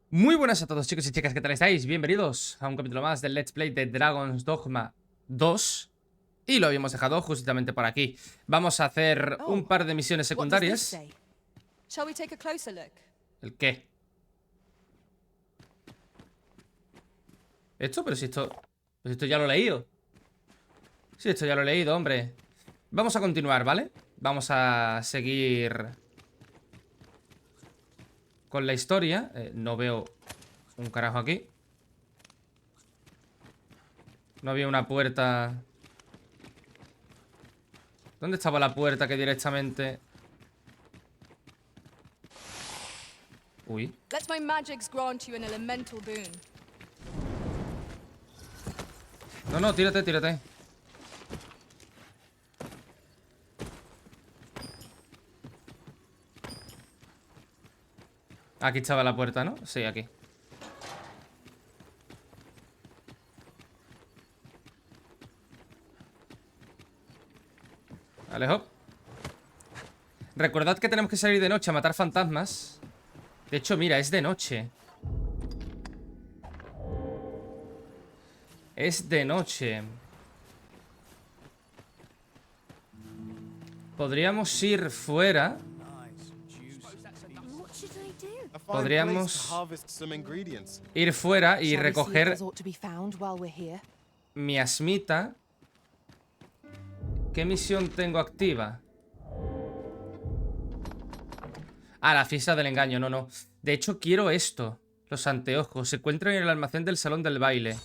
Muy buenas a todos, chicos y chicas, ¿qué tal estáis? Bienvenidos a un capítulo más del Let's Play de Dragon's Dogma 2. Y lo habíamos dejado justamente por aquí. Vamos a hacer un par de misiones secundarias. ¿El qué? ¿Esto? Pero si esto... Pues esto ya lo he leído. Sí, esto ya lo he leído, hombre. Vamos a continuar, ¿vale? Vamos a seguir con la historia. No veo un carajo aquí. No había una puerta. ¿Dónde estaba la puerta que directamente...? Uy. Let my magics grant you an elemental boon. No, tírate, tírate. Aquí estaba la puerta, ¿no? Sí, aquí. Alejo. Recordad que tenemos que salir de noche a matar fantasmas. De hecho, mira, es de noche. Es de noche. Podríamos ir fuera. Podríamos ir fuera y recoger miasmita. ¿Qué misión tengo activa? Ah, la fiesta del engaño, no. De hecho, quiero esto. Los anteojos. Se encuentran en el almacén del salón del baile.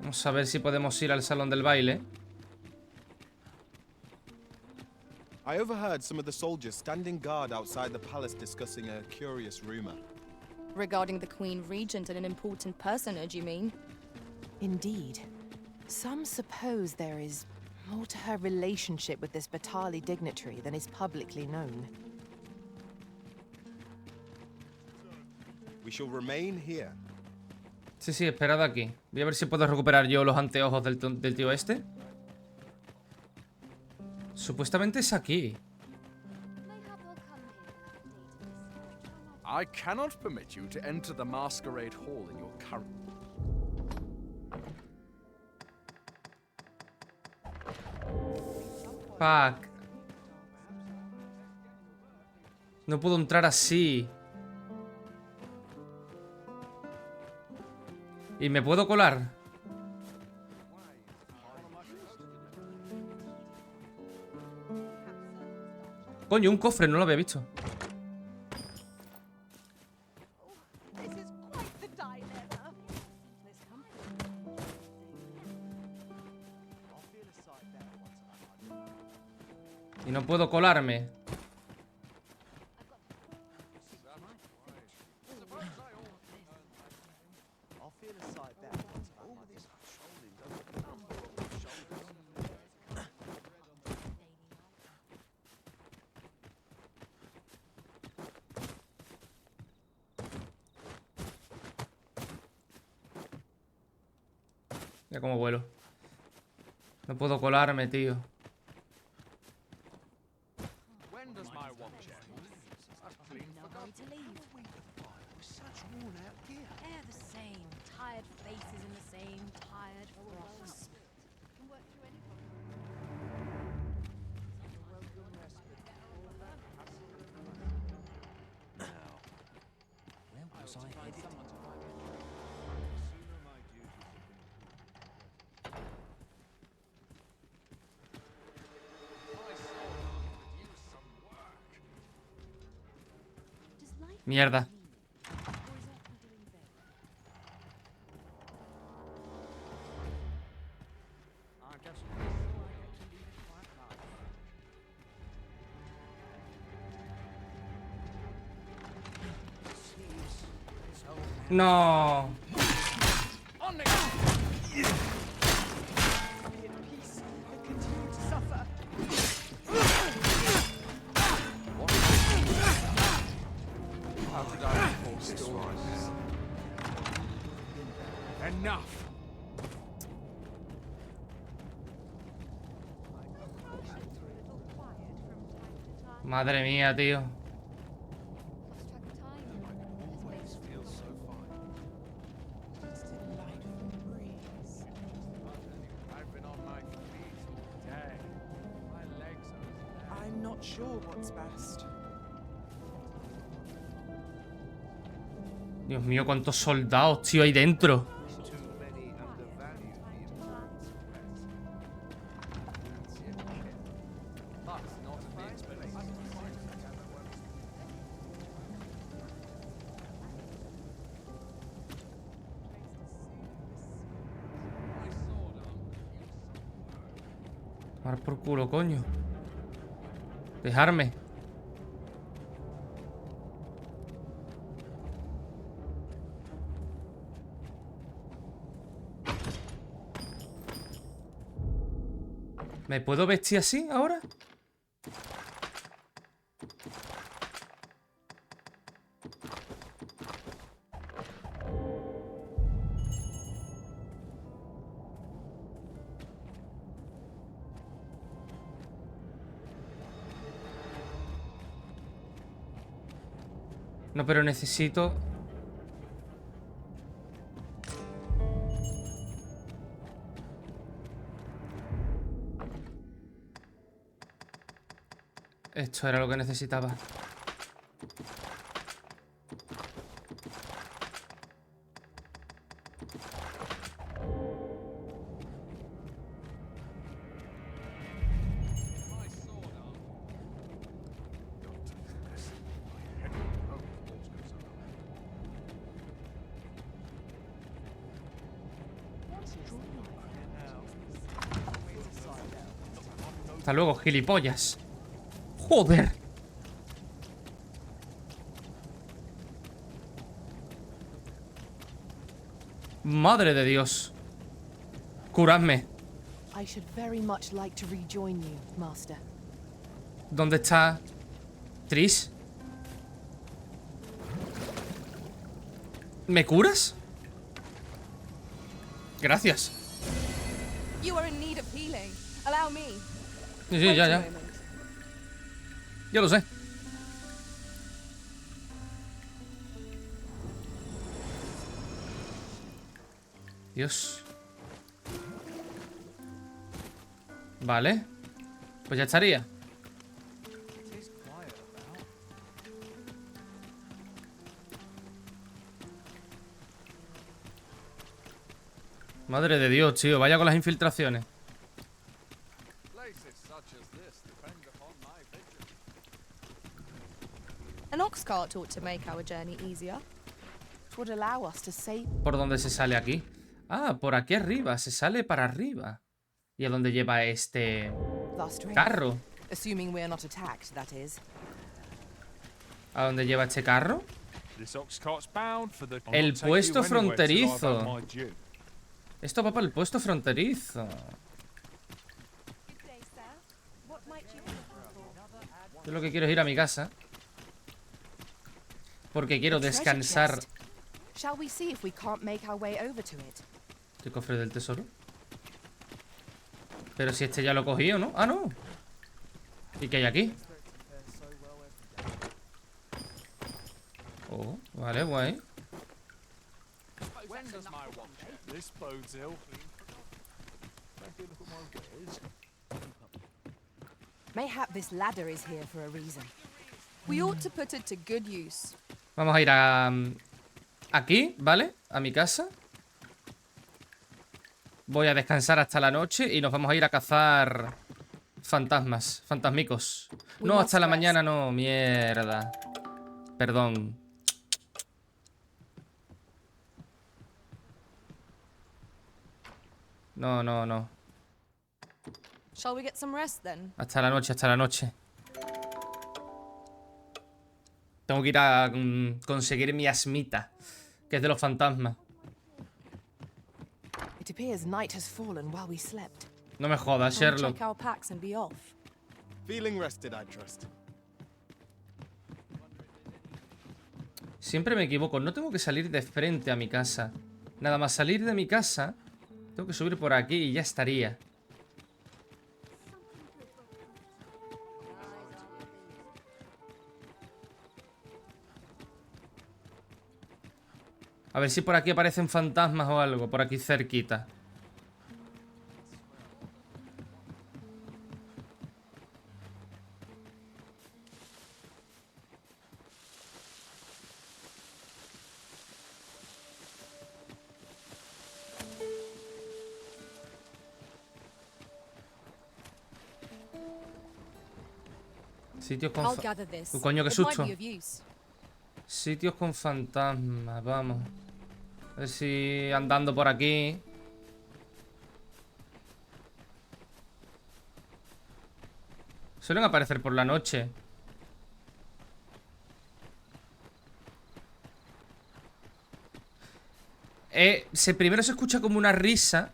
Vamos a ver si podemos ir al salón del baile. I overheard some of the soldiers standing guard outside the palace discussing a curious rumor. Regarding the Queen Regent and an important personage, you mean? Indeed. Some suppose there is more to her relationship with this Batali dignitary than is publicly known. We shall remain here. Sí, esperad aquí. Voy a ver si puedo recuperar yo los anteojos del tío este. Supuestamente es aquí. I cannot permit you to enter the masquerade hall in your current... Fuck. No puedo entrar así. ¿Y me puedo colar? Coño, un cofre, no lo había visto. Y no puedo colarme. Mira cómo vuelo. No puedo colarme, tío. Mierda. No. Enough! Madre mía, tío. I've been on my feet all day. My legs are I'm not sure what's best. Dios mío, cuántos soldados, tío, ahí dentro. too many undervalue these plants. But not at the expense. Tomar por culo, coño. Dejarme. ¿Me puedo vestir así ahora? No, pero necesito... Esto era lo que necesitaba. Hasta luego, gilipollas. Joder. Madre de Dios. Curadme. I should very much like to rejoin you, Master. ¿Dónde está Tris? ¿Me curas? Gracias. You are in need of healing. Allow me. Sí, sí, Wait ya, a ya. moment. Ya lo sé. Dios. Vale. Pues ya estaría. Madre de Dios, tío. Vaya con las infiltraciones. Places such as this depend upon my vigilance. An ox cart ought to make our journey easier. It would allow us to save. ¿Por dónde se sale aquí? Ah, por aquí arriba. Se sale para arriba. ¿Y a dónde lleva este Last ring. carro? Assuming we're not attacked, that is. ¿A dónde lleva este carro? This ox cart's bound for the. El puesto fronterizo. My due. Esto va para el puesto fronterizo. Yo lo que quiero es ir a mi casa. Porque quiero Treasure descansar. chest. Shall we see if we can't make our way over to it? ¿Qué cofre del tesoro? Pero si este ya lo cogí, ¿o no? Ah, no. ¿Y qué hay aquí? Oh, vale, guay. When does my watch end? This bodes ill. Mayhap this ladder is here for a reason. We ought to put it to good use. Vamos a ir a... aquí, ¿vale? A mi casa. Voy a descansar hasta la noche y nos vamos a ir a cazar fantasmas, fantasmicos. No, hasta la mañana no, mierda. Perdón. No, no, no. Shall we get some rest then? Hasta la noche, hasta la noche. Tengo que ir a conseguir mi asmita, que es de los fantasmas. It appears night has fallen while we slept. No me jodas, Shall we Sherlock. check our packs and be off? Feeling rested, I trust. Siempre me equivoco. No tengo que salir de frente a mi casa. Nada más salir de mi casa, tengo que subir por aquí y ya estaría. A ver si por aquí aparecen fantasmas o algo, por aquí cerquita. Sitios con... I'll gather this. Coño, qué It might susto. be of use. Sitios con fantasmas, vamos. A ver si andando por aquí. Suelen aparecer por la noche. Primero se escucha como una risa.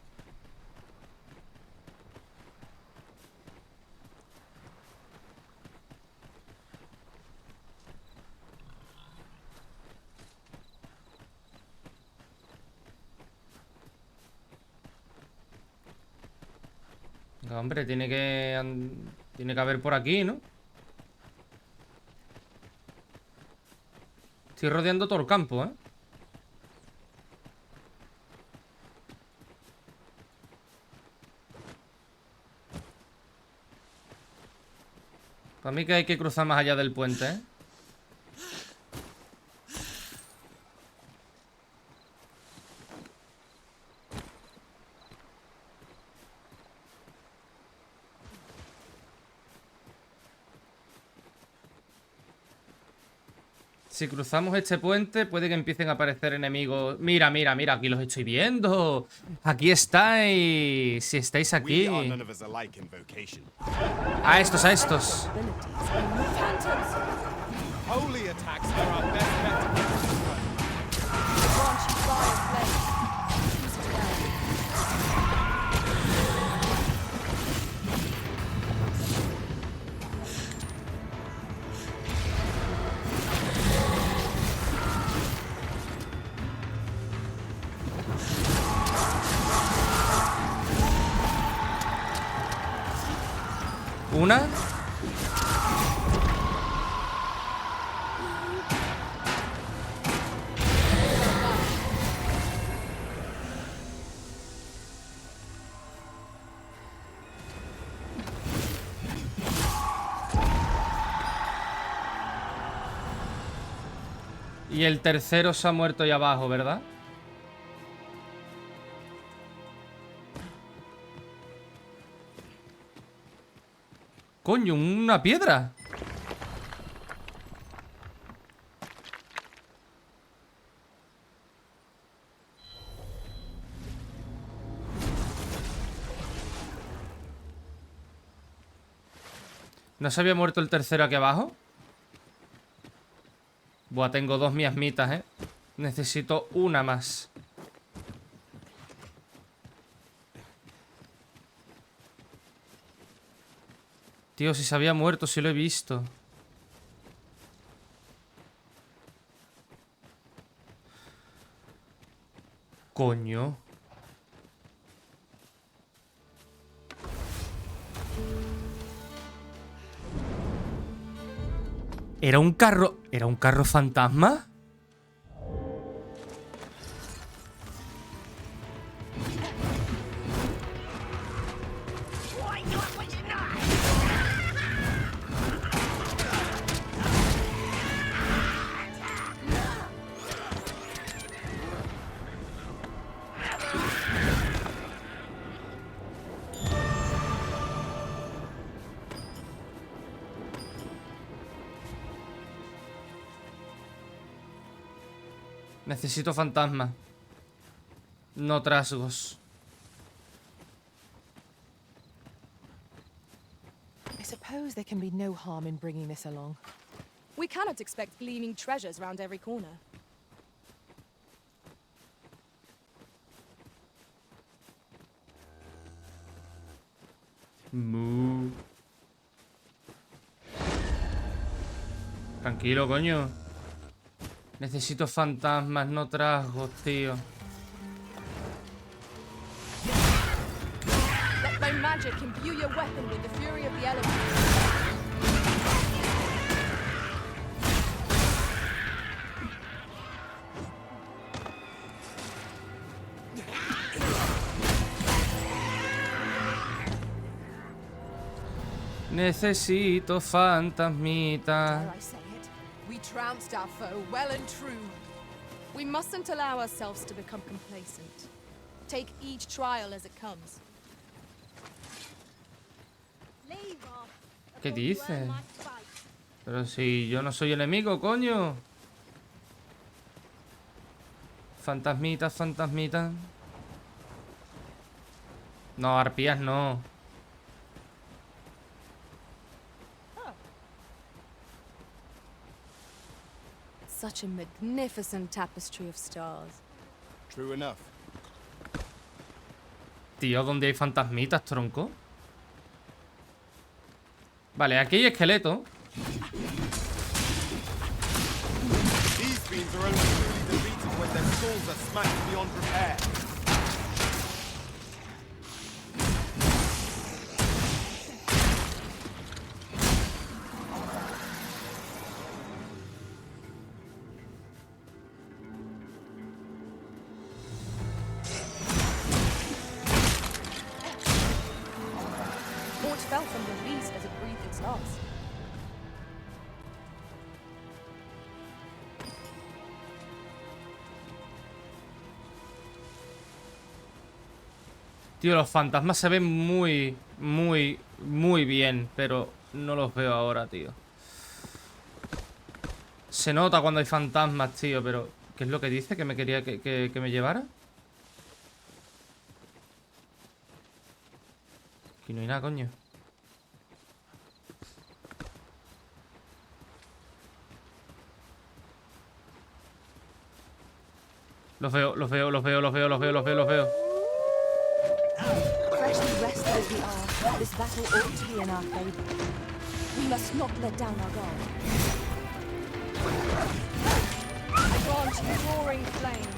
No, hombre, tiene que haber por aquí, ¿no? Estoy rodeando todo el campo, ¿eh? Para mí que hay que cruzar más allá del puente, ¿eh? Si cruzamos este puente, puede que empiecen a aparecer enemigos. Mira, mira, mira, aquí los estoy viendo. Aquí estáis. Si estáis aquí. We are none of us alike in vocation. A estos, a estos. Phantoms! Holy attacks are our best bet to keep us in front. Branching fire flame. Choose well. Una. Y el tercero se ha muerto ahí abajo, ¿verdad? Coño, una piedra. ¿No se había muerto el tercero aquí abajo? Buah, tengo dos miasmitas, ¿eh? Necesito una más. Tío, si se había muerto, si lo he visto. Coño. ¿Era un carro? ¿Era un carro fantasma? Necesito fantasma. No trasgos. I suppose there can be no harm in bringing this along. We cannot expect gleaming treasures round every corner. Mu. Tranquilo, coño. Necesito fantasmas, no trasgos, tío. Let my magic imbue your weapon with the fury of the elements. Necesito fantasmita. Dare I say it? We trounced our foe well and true. We mustn't allow ourselves to become complacent. Take each trial as it comes. ¿Qué dices? Pero si yo no soy enemigo, coño. Fantasmita, fantasmita. No, arpías no. Such a magnificent tapestry of stars. True enough. Tío, ¿dónde hay fantasmitas, tronco? Vale, aquí hay esqueleto. These fiends are only truly defeated when their skulls are smashed beyond repair. Mort fell from the beast as it breathed its last. Tío, los fantasmas se ven muy bien, pero no los veo ahora, tío. Se nota cuando hay fantasmas, tío, pero... ¿Qué es lo que dice? ¿Que me quería que me llevara? Aquí no hay nada, coño. Los veo. Freshly rested as we are, this battle ought to be in our favor. We must not let down our guard. I grant you roaring flame.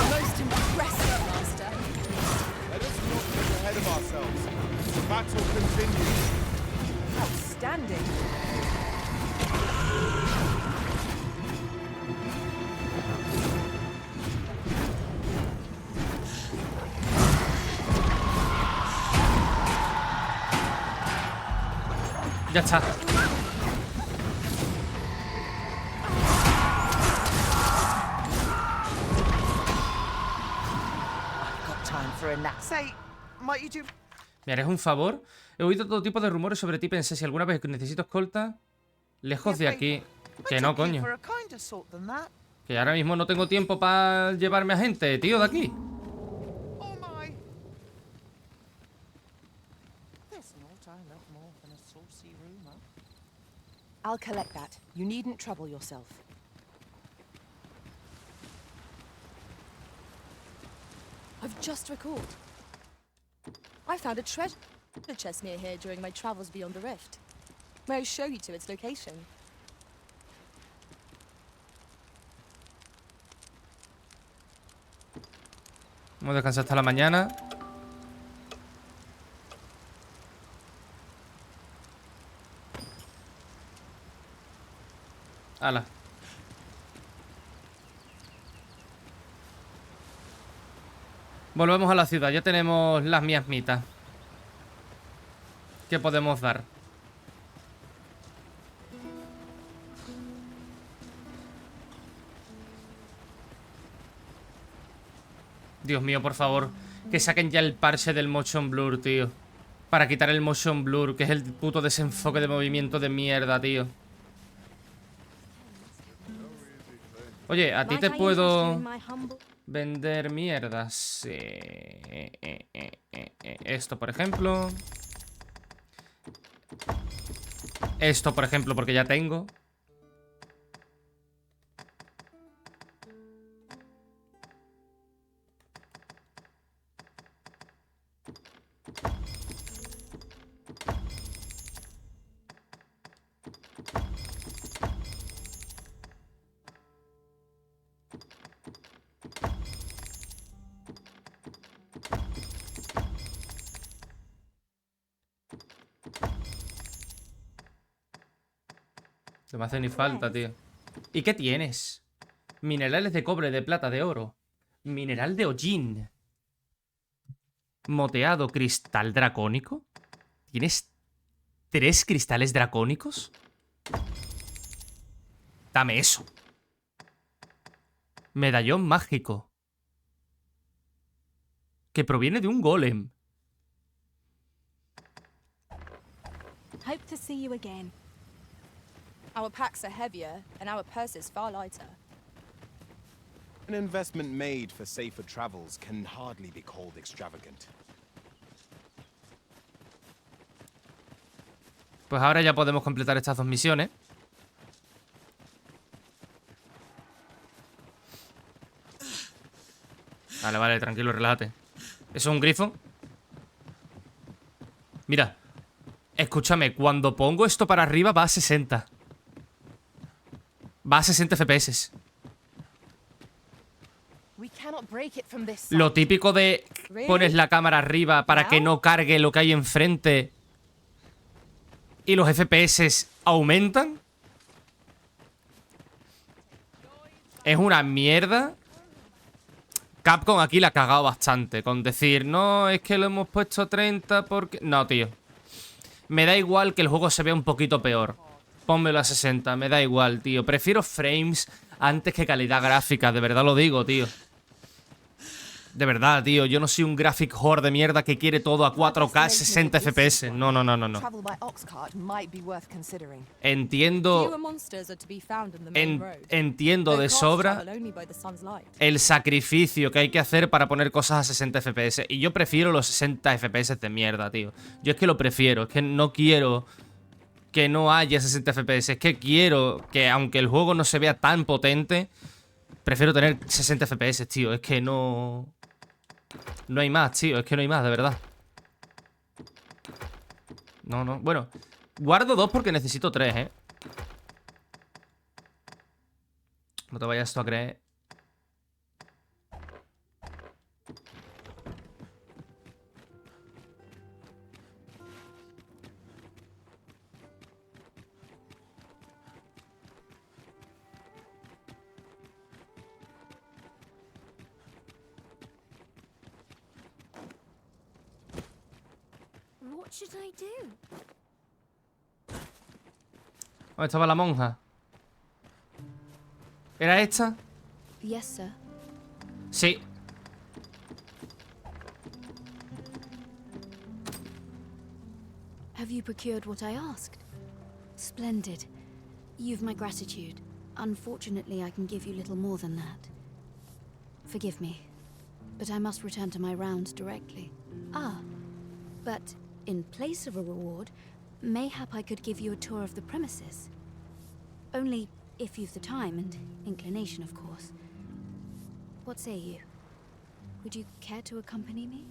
Most impressive, Master. Let us not get ahead of ourselves. The battle continues. Outstanding. Ya está. Got time for a nap. Say, might you do? ¿Me harías un favor? He oído todo tipo de rumores sobre ti. Pensé si alguna vez necesito escolta lejos de aquí. Que no, coño. For a kinder sort than that. Que ahora mismo no tengo tiempo para llevarme a gente, tío, de aquí. Oh my. There's naught I love more than a saucy rumor. I'll collect that. You needn't trouble yourself. I've just recalled. I found a treasure chest near here during my travels beyond the rift. May I show you to its location? Vamos a descansar hasta la mañana. Hala. Volvemos a la ciudad. Ya tenemos las miasmitas. ¿Qué podemos dar? Dios mío, por favor, que saquen ya el parche del motion blur, tío. Para quitar el motion blur, que es el puto desenfoque de movimiento de mierda, tío. Oye, a ti te puedo vender mierdas. Sí. Esto, por ejemplo. Esto, por ejemplo, porque ya tengo. No me hace ni falta, tío. ¿Y qué tienes? Minerales de cobre, de plata, de oro. Mineral de hollín. Moteado cristal dracónico. ¿Tienes 3 cristales dracónicos? Dame eso. Medallón mágico. Que proviene de un golem. Hope to see you again. Our packs are heavier and our purses far lighter. An investment made for safer travels can hardly be called extravagant. Pues ahora ya podemos completar estas 2 misiones. Vale, vale, tranquilo, relájate. ¿Eso es un grifo? Mira. Escúchame, cuando pongo esto para arriba va a 60. Va a 60 FPS. We cannot break it from this Lo side. típico de pones la cámara arriba para que no cargue lo que hay enfrente y los FPS aumentan. Es una mierda. Capcom aquí la ha cagado bastante con decir, no, es que lo hemos puesto a 30 porque... No, tío. Me da igual que el juego se vea un poquito peor. Pónmelo a 60, me da igual, tío. Prefiero frames antes que calidad gráfica, de verdad lo digo, tío. De verdad, tío, yo no soy un graphic whore de mierda que quiere todo a 4K 60 FPS. No, no, no, no, no. Travel by ox cart might be worth considering. Fewer Entiendo, monsters are to be found on the main road. entiendo de Though carts sobra travel only by the sun's light. el sacrificio que hay que hacer para poner cosas a 60 FPS. Y yo prefiero los 60 FPS de mierda, tío. Yo es que lo prefiero, es que no quiero que no haya 60 FPS. Es que quiero que, aunque el juego no se vea tan potente, prefiero tener 60 FPS, tío. Es que no... No hay más, tío. Es que no hay más, de verdad. No, no. Bueno, guardo 2 porque necesito 3, ¿eh? No te vayas tú a creer. What should I do? ¿Dónde estaba la monja? ¿Era esta? Yes, sir. Sí. Have you procured what I asked? Splendid. You've my gratitude. Unfortunately, I can give you little more than that. Forgive me, but I must return to my rounds directly. Ah, but in place of a reward, mayhap I could give you a tour of the premises. Only if you've the time and inclination, of course. What say you? Would you care to accompany me?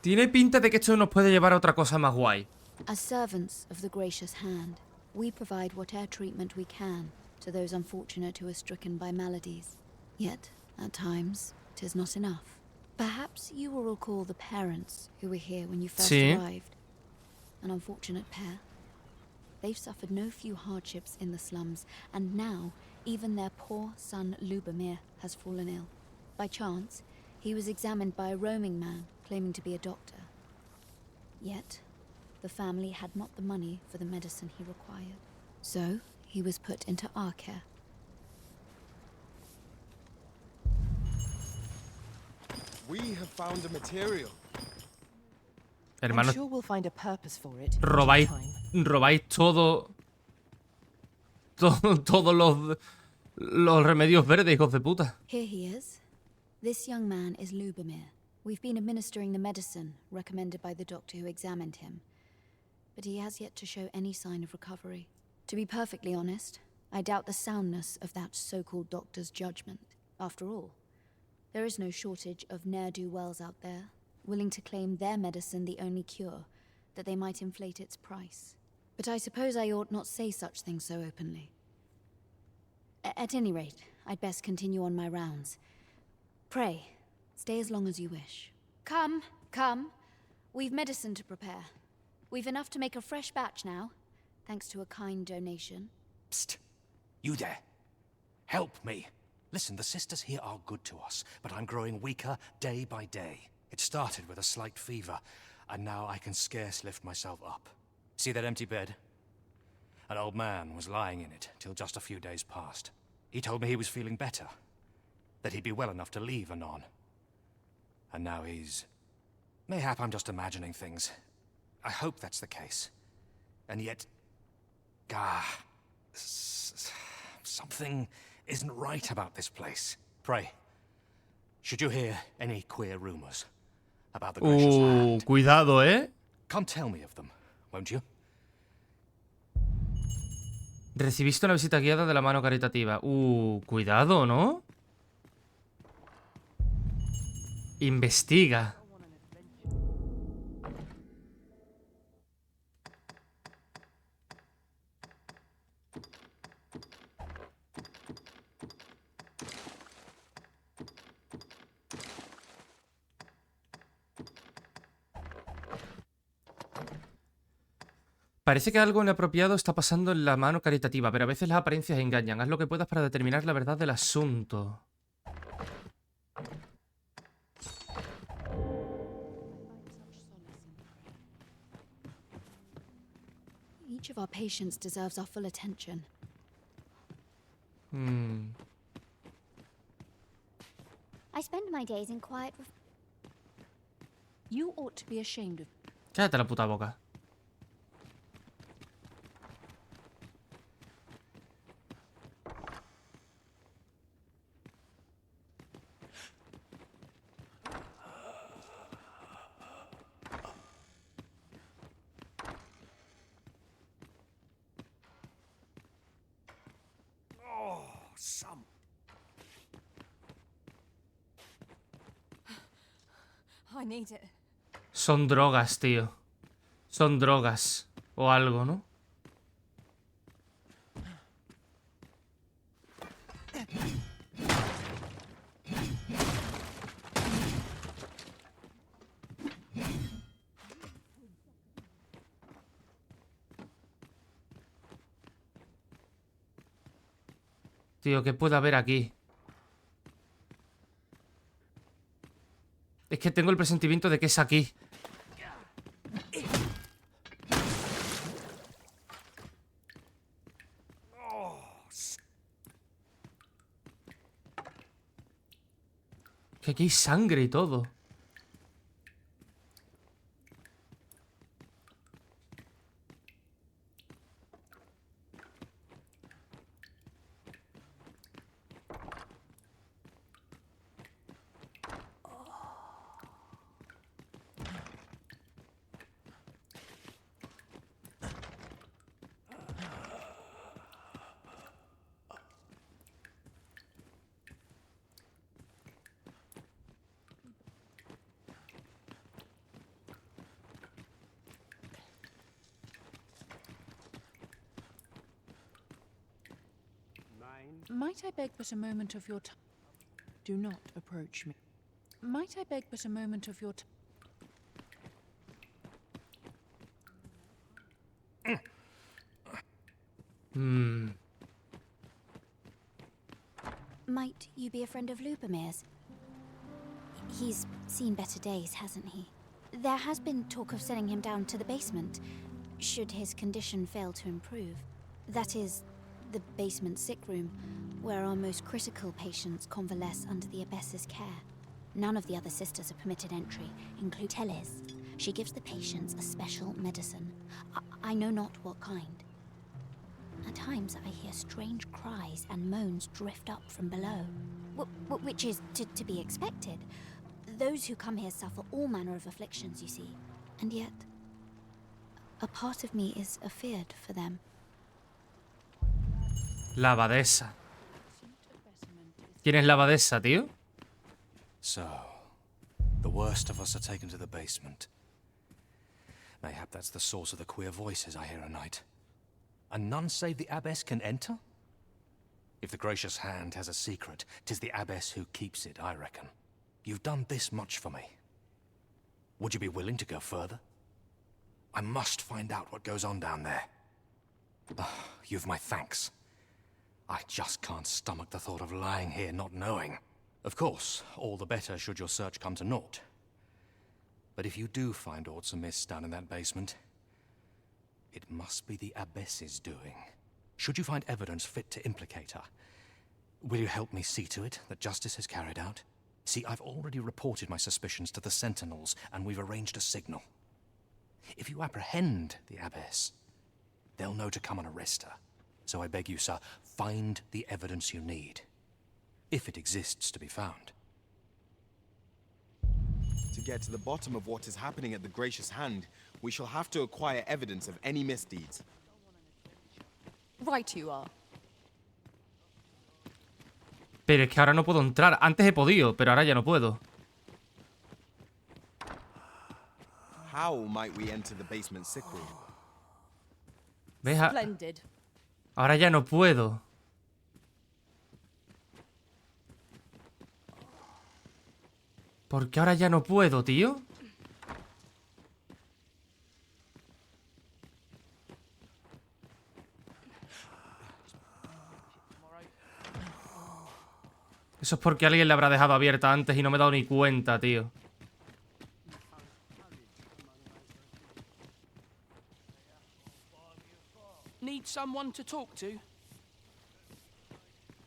Tiene pinta de que esto nos puede llevar a otra cosa más guay. As servants of the gracious hand, we provide whatever treatment we can to those unfortunate who are stricken by maladies. Yet, at times, 'tis not enough. Perhaps you will recall the parents who were here when you first Sí. arrived. An unfortunate pair. They've suffered no few hardships in the slums, and now even their poor son Lubomir has fallen ill. By chance, he was examined by a roaming man claiming to be a doctor. Yet, the family had not the money for the medicine he required. So, he was put into our care. We have found a material. I'm Hermano, sure we'll find a purpose for it. in due robáis, time. robáis todos los remedios verdes, hijos de puta. Here he is. This young man is Lubomir. We've been administering the medicine recommended by the doctor who examined him, but he has yet to show any sign of recovery. To be perfectly honest, I doubt the soundness of that so-called doctor's judgment. After all, there is no shortage of ne'er-do-wells out there, willing to claim their medicine the only cure, that they might inflate its price. But I suppose I ought not say such things so openly. At any rate, I'd best continue on my rounds. Pray, stay as long as you wish. Come, come. We've medicine to prepare. We've enough to make a fresh batch now. thanks to a kind donation. Psst. You there. Help me. Listen, the sisters here are good to us, but I'm growing weaker day by day. It started with a slight fever, and now I can scarce lift myself up. See that empty bed? An old man was lying in it till just a few days past. He told me he was feeling better, that he'd be well enough to leave anon. And now he's... Mayhap I'm just imagining things. I hope that's the case. And yet... something isn't right about this place. Pray, should you hear any queer rumors about the gracious hand, Cuidado, ¿eh? come tell me of them, won't you? Recibiste una visita guiada de la mano caritativa. Cuidado, ¿no? Investiga. Parece que algo inapropiado está pasando en la mano caritativa, pero a veces las apariencias engañan. Haz lo que puedas para determinar la verdad del asunto. Each of our patients deserves our full attention. I spend my days in quiet. You ought to be ashamed of... Cállate la puta boca. I need it. Son drogas, tío. Son drogas. O algo, ¿no? Tío, ¿qué puede haber aquí? Es que tengo el presentimiento de que es aquí. Que aquí hay sangre y todo. Might I beg but a moment of your time? Do not approach me. Might I beg but a moment of your time? Might you be a friend of Lubomir's? He's seen better days, hasn't he? There has been talk of sending him down to the basement, should his condition fail to improve. That is, the basement sick room, where our most critical patients convalesce under the abba's care. None of the other sisters are permitted entry, including Teles. She gives the patients a special medicine. I know not what kind. At times I hear strange cries and moans drift up from below, which is to be expected. Those who come here suffer all manner of afflictions, you see. And yet, a part of me is afeared for them. La abadesa. ¿Quién es la abadesa, tío? So, the worst of us are taken to the basement. Mayhap that's the source of the queer voices I hear at night. And none save the abbess can enter? If the gracious hand has a secret, 'tis the abbess who keeps it, I reckon. You've done this much for me. Would you be willing to go further? I must find out what goes on down there. You've my thanks. I just can't stomach the thought of lying here not knowing. Of course, all the better should your search come to naught. But if you do find aught amiss down in that basement, it must be the abbess's doing. Should you find evidence fit to implicate her, will you help me see to it that justice is carried out? See, I've already reported my suspicions to the Sentinels, and we've arranged a signal. If you apprehend the abbess, they'll know to come and arrest her. So I beg you, sir, find the evidence you need, if it exists to be found. To get to the bottom of what is happening at the Gracious Hand, we shall have to acquire evidence of any misdeeds. Right you are. Pero es que ahora no puedo entrar. Antes he podido, pero ahora ya no puedo. How might we enter the basement sick room? ¿Ves? Splendid. Ahora ya no puedo. ¿Por qué ahora ya no puedo, tío? Eso es porque alguien la habrá dejado abierta antes y no me he dado ni cuenta, tío. Need someone to talk to?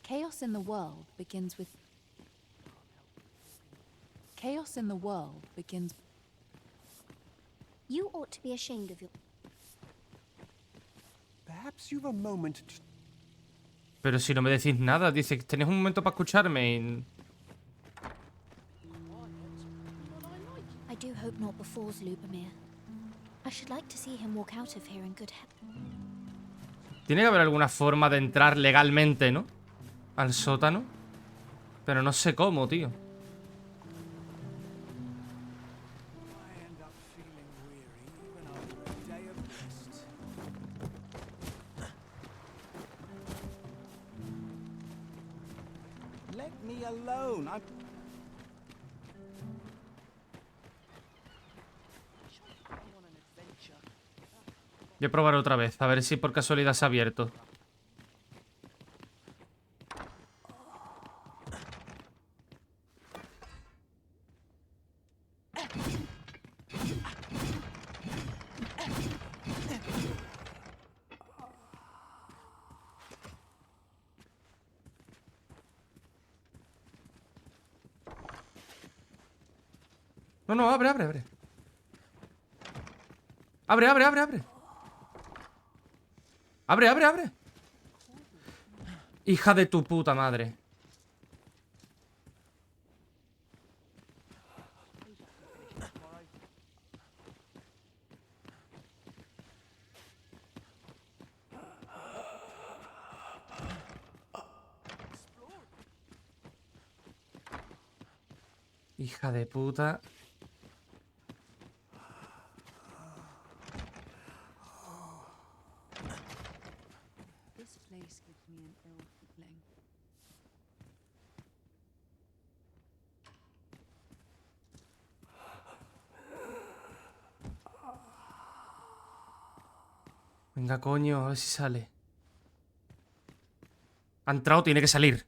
Chaos in the world begins with... Chaos in the world begins... You ought to be ashamed of your... Perhaps you've a moment to... Pero si no me decís nada, dice que tenés un momento para escucharme y... I do hope not befalls Lubomir. I should like to see him walk out of here in good health. Tiene que haber alguna forma de entrar legalmente, ¿no? Al sótano. Pero no sé cómo, tío. I end up feeling weary even after a day of rest. Let me alone. I'm on an adventure. Voy a probar otra vez, a ver si por casualidad se ha abierto. No, no, abre, abre, abre. Abre, abre, abre, abre. Abre, abre, abre. Hija de tu puta madre. Hija de puta. This place gives me an ill feeling. Venga, coño, a ver si sale. Ha entrado, tiene que salir.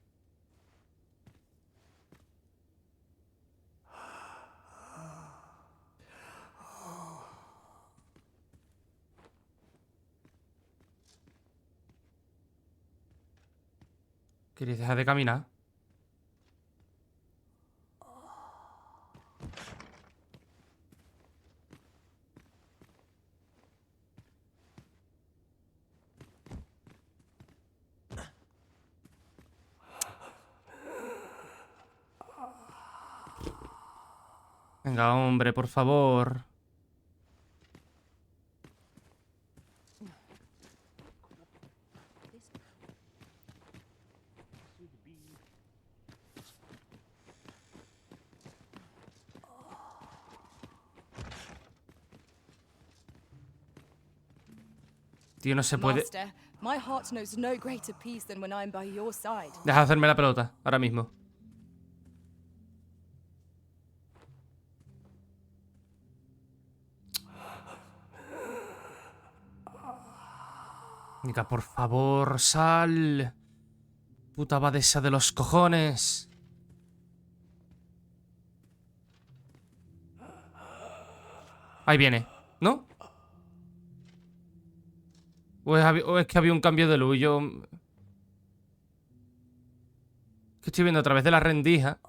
¿Queréis dejar de caminar? Venga, hombre, por favor. Tío, no se puede... Master, my heart knows no greater peace than when I'm by your side. Deja de hacerme la pelota, ahora mismo. Venga, por favor, sal. Puta abadesa de los cojones. Ahí viene, ¿no? O es que había un cambio de luz. Yo... que estoy viendo a través de la rendija.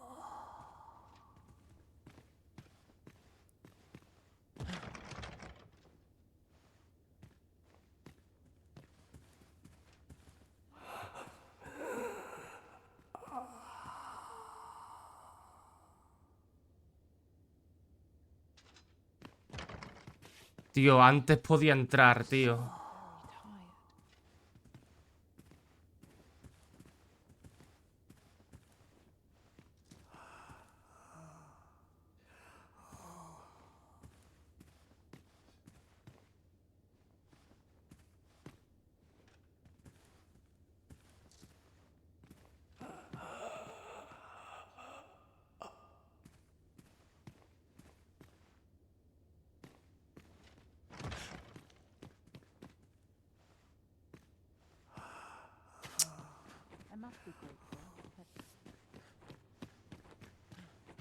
Tío, antes podía entrar, tío.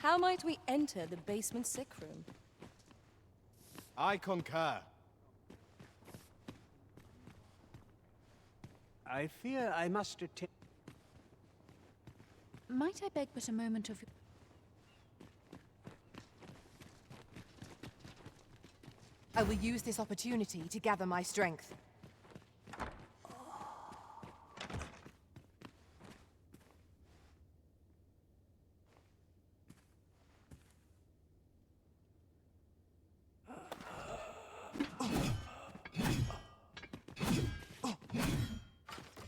How might we enter the basement sick room? I concur. I fear I must attend. Might I beg but a moment of your... I will use this opportunity to gather my strength.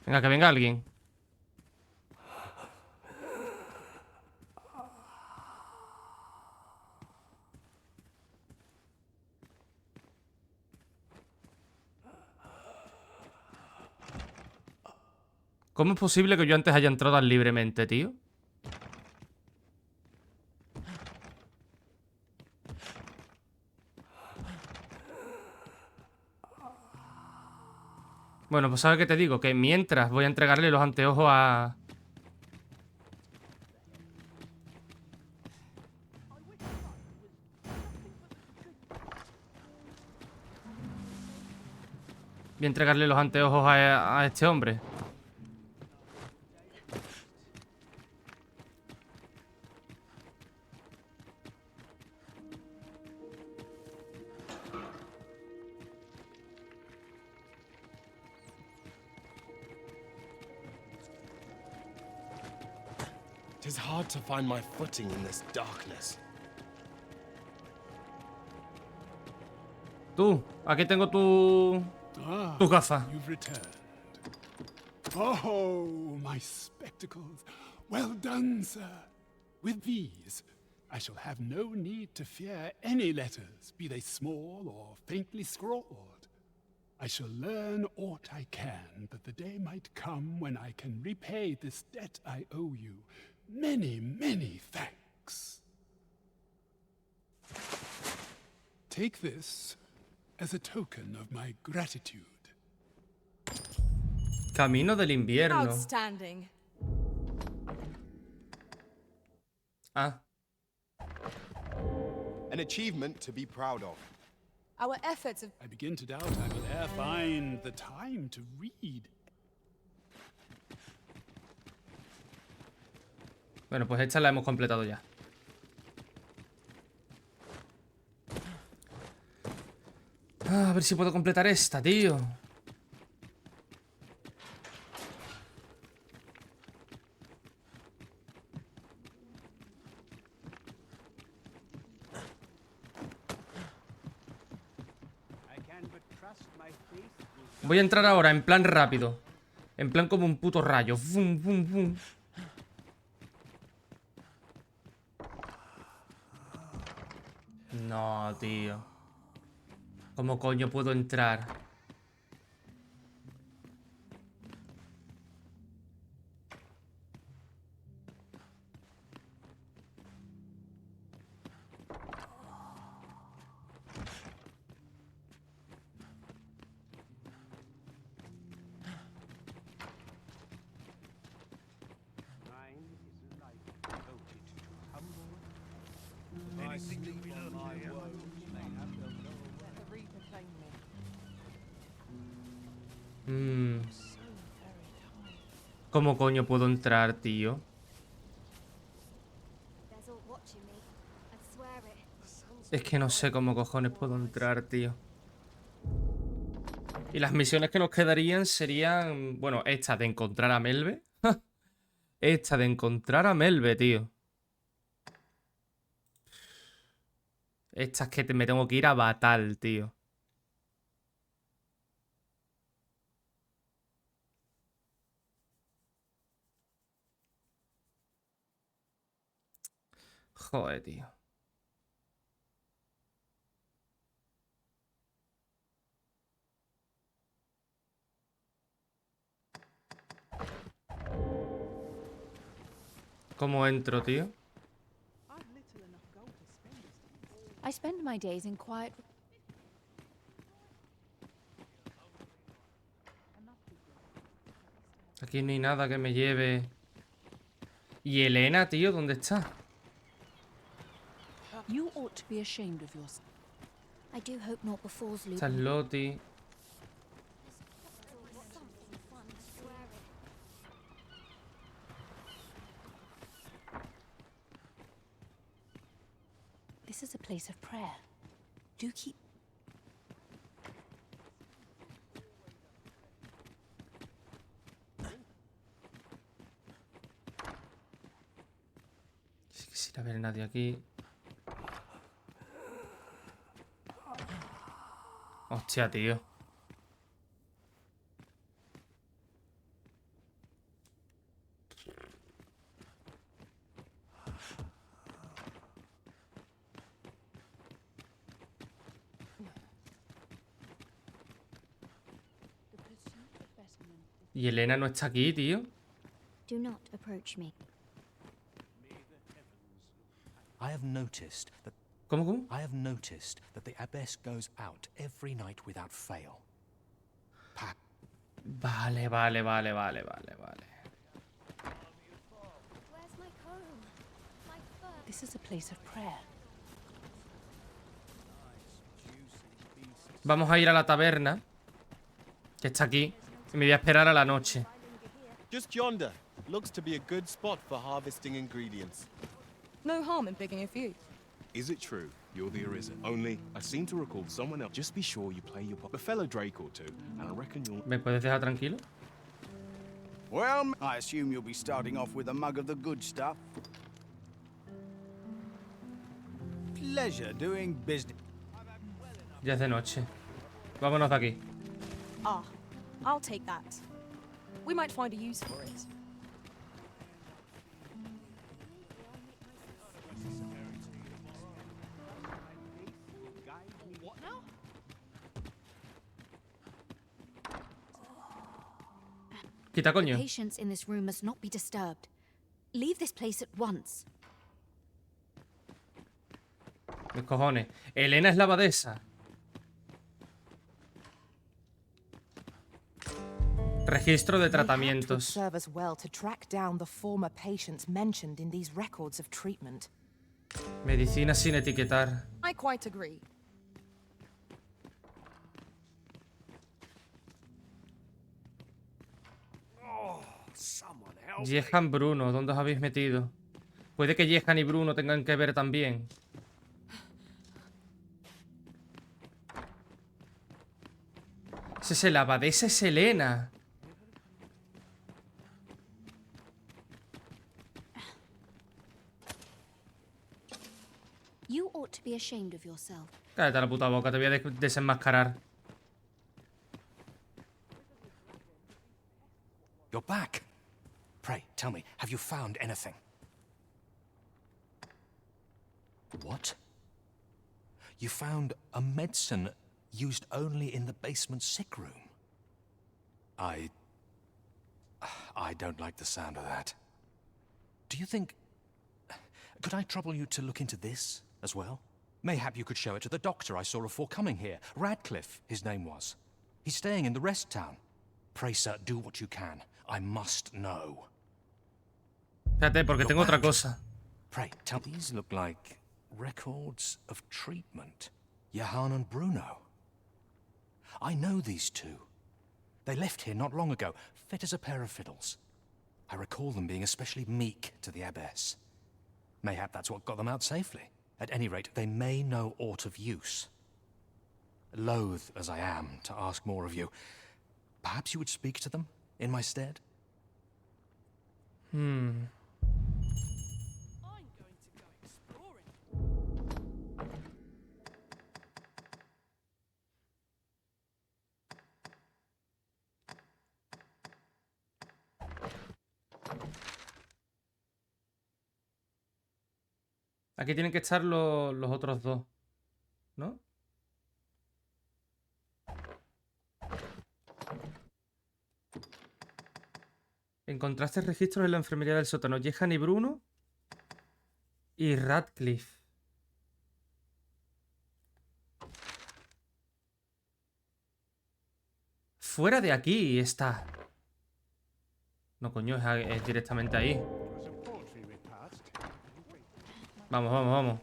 Venga, que venga alguien. ¿Cómo es posible que yo antes haya entrado tan libremente, tío? Bueno, pues ¿sabes qué te digo? Que mientras voy a entregarle los anteojos a... Voy a entregarle los anteojos a este hombre. It is hard to find my footing in this darkness. Tú, aquí tengo tu gafa. You've returned. Oh, my spectacles. Well done, sir. With these, I shall have no need to fear any letters, be they small or faintly scrawled. I shall learn aught I can, that the day might come when I can repay this debt I owe you. Many, many thanks. Take this as a token of my gratitude. Camino del invierno. Outstanding. Ah. An achievement to be proud of. Our efforts have... I begin to doubt I will e'er find the time to read. Bueno, pues esta la hemos completado ya. A ver si puedo completar esta, tío. Voy a entrar ahora en plan rápido. En plan como un puto rayo. Fum, fum, fum. No, tío. ¿Cómo coño puedo entrar? ¿Cómo coño puedo entrar, tío? Es que no sé cómo cojones puedo entrar, tío. Y las misiones que nos quedarían serían... Bueno, esta de encontrar a Melve. Esta de encontrar a Melve, tío. Esta es que me tengo que ir a Batal, tío. Joder, tío. ¿Cómo entro, tío? I spend my days in quiet. Aquí no hay nada que me lleve. ¿Y Elena, tío? ¿Dónde está? You ought to be ashamed of yourself. I do hope not befalls Está Lupin. Loti. This is a place of prayer. Do keep. Si quisiera ver a nadie aquí. Hostia, tío. Y Elena no está aquí, tío. Do not approach me. I have noticed that ¿Cómo? I have noticed that the abbess goes out every night without fail. Vale. Where's my comb? My fur. This is a place of prayer. Vamos a ir a la taberna, que está aquí, y me voy a esperar a la noche. Just yonder. Looks to be a good spot for harvesting ingredients. No harm in picking a few. Is it true you're the Arisen? Only, I seem to recall someone else. Just be sure you play your part. A fellow Drake or two, and I reckon you'll... ¿Me puedes dejar tranquilo? Well, I assume you'll be starting off with a mug of the good stuff. Pleasure doing business. Ya es de noche. Vámonos de aquí. Ah, I'll take that. We might find a use for it. Quita, coño. Patients in this room must not be disturbed. Leave this place at once. Mis cojones. Elena es la abadesa. Registro de tratamientos. Serve us well to track down the former patients mentioned in these records of treatment. Medicina sin etiquetar. I quite agree. Jehan, Bruno, ¿dónde os habéis metido? Puede que Jehan y Bruno tengan que ver también. Ese es el abadesa, es Elena. You ought to be ashamed of yourself. Cállate la puta boca, te voy a desenmascarar. You're back. Pray, tell me, have you found anything? What? You found a medicine used only in the basement sick room? I don't like the sound of that. Do you think... Could I trouble you to look into this as well? Mayhap you could show it to the doctor I saw before coming here. Radcliffe, his name was. He's staying in the rest town. Pray, sir, do what you can. I must know. Espérate, porque tengo otra cosa. Pray, tell these look like records of treatment. Johann and Bruno. I know these two. They left here not long ago, fit as a pair of fiddles. I recall them being especially meek to the abbess. Mayhap that's what got them out safely. At any rate, they may know aught of use. Loath as I am to ask more of you, perhaps you would speak to them in my stead? Aquí tienen que estar los otros dos, ¿no? Encontraste registros en la enfermería del sótano. Johann y Bruno y Radcliffe. Fuera de aquí está. No, coño, es directamente ahí. Vamos, vamos, vamos.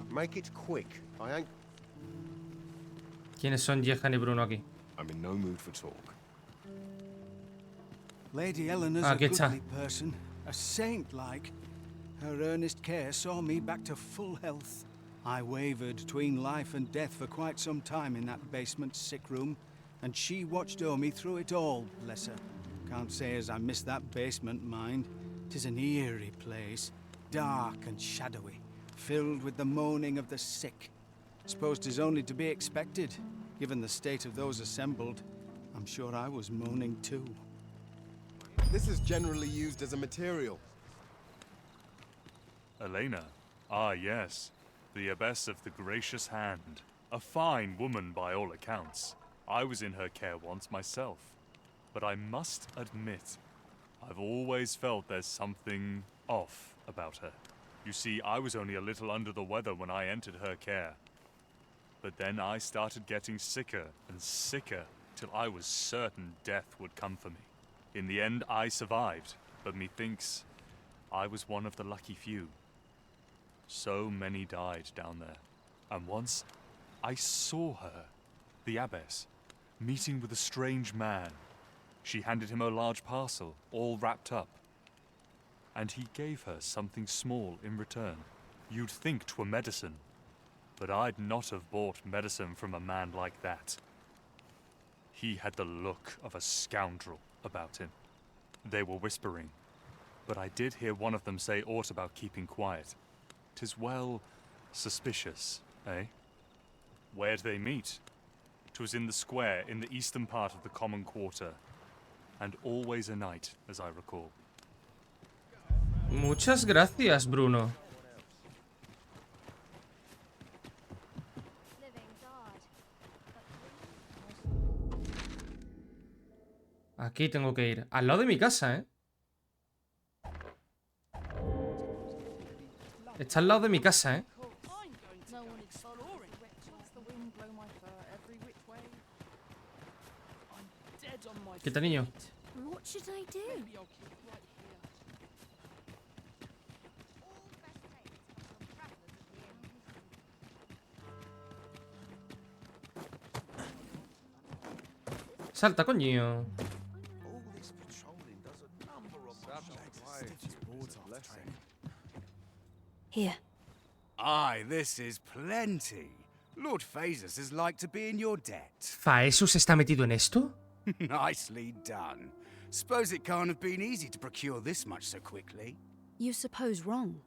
Make it quick. I ain't. ¿Quiénes son Johann y Bruno aquí? I'm in no mood for talk. Lady Eleanor's a Aquí está. goodly person, a saint-like. Her earnest care saw me back to full health. I wavered between life and death for quite some time in that basement sick room, and she watched o'er me through it all, bless her. Can't say as I miss that basement, mind. 'Tis an eerie place, dark and shadowy, filled with the moaning of the sick. Suppose 'tis only to be expected, given the state of those assembled. I'm sure I was moaning too. This is generally used as a material. Elena. Ah, yes. The abbess of the Gracious Hand. A fine woman by all accounts. I was in her care once myself. But I must admit, I've always felt there's something off about her. You see, I was only a little under the weather when I entered her care. But then I started getting sicker and sicker till I was certain death would come for me. In the end, I survived, but methinks I was one of the lucky few. So many died down there. And once, I saw her, the abbess, meeting with a strange man. She handed him a large parcel, all wrapped up. And he gave her something small in return. You'd think 'twere medicine, but I'd not have bought medicine from a man like that. He had the look of a scoundrel about him. They were whispering, but I did hear one of them say aught about keeping quiet. 'Tis well suspicious, eh? Where'd they meet? 'Twas in the square in the eastern part of the common quarter, and always a night, as I recall. Muchas gracias, Bruno. Aquí tengo que ir. Al lado de mi casa, ¿eh? Está al lado de mi casa, ¿eh? Quita, niño. What should I do? Salta, coño. Here. Aye, this is plenty. Lord Phasus is like to be in your debt. ¿Phaesus está metido en esto? Nicely done. Suppose it can't have been easy to procure this much so quickly. You suppose wrong.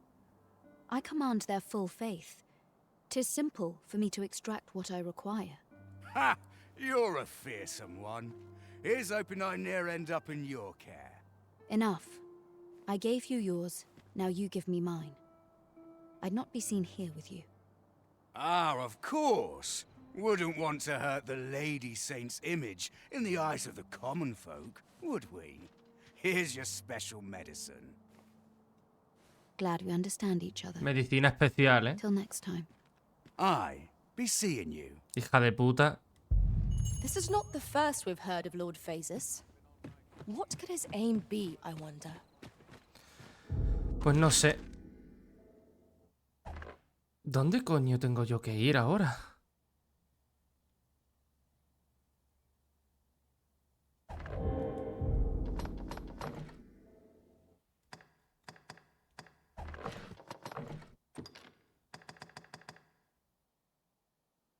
I command their full faith. 'Tis simple for me to extract what I require. Ha! You're a fearsome one. Here's hoping I ne'er end up in your care. Enough. I gave you yours, now you give me mine. I'd not be seen here with you. Ah, of course. Wouldn't want to hurt the Lady Saint's image in the eyes of the common folk, would we? Here's your special medicine. Glad we understand each other. Medicina especial, ¿eh? Till next time. Aye, be seeing you. Hija de puta. This is not the first we've heard of Lord Phasis. What could his aim be, I wonder? Pues no sé. ¿Dónde coño tengo yo que ir ahora?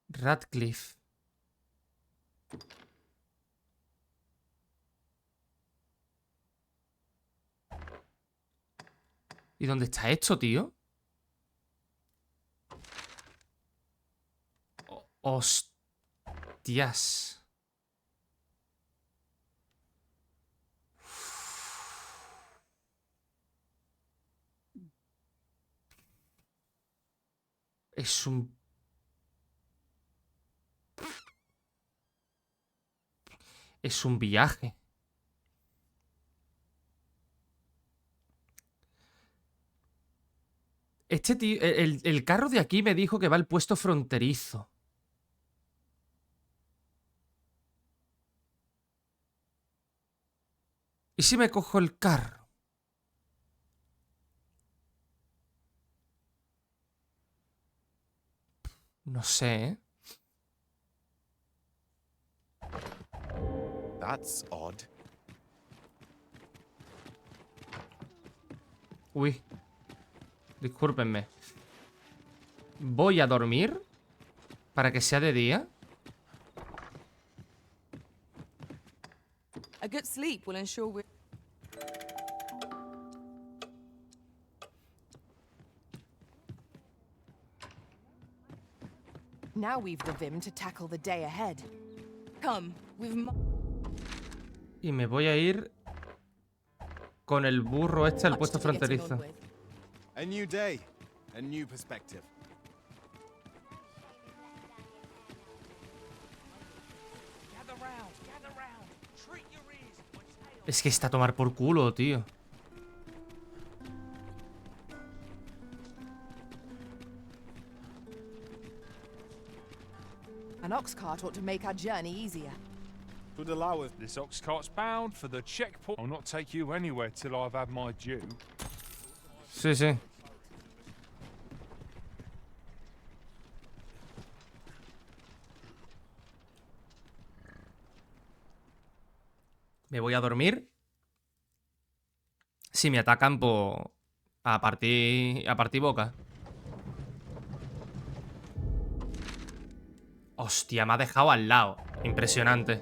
Radcliffe. ¿Y dónde está esto, tío? Hostias. Es un... Es un viaje. Este tío... El carro de aquí me dijo que va al puesto fronterizo. ¿Y si me cojo el carro? No sé, ¿eh? That's odd. Uy. Discúlpenme. Voy a dormir para que sea de día. A good sleep will ensure we... Now we've the vim to tackle the day ahead. Come, we've... Y me voy a ir con el burro este al puesto fronterizo. A new day, a new perspective. Es que está a tomar por culo, tío. An ox cart ought to make our journey easier. Would allow us. This ox cart's bound for the checkpoint. I'll not take you anywhere till I've had my due. Sí, sí. Me voy a dormir. Si me atacan, pues... A partir boca. Hostia, me ha dejado al lado. Impresionante.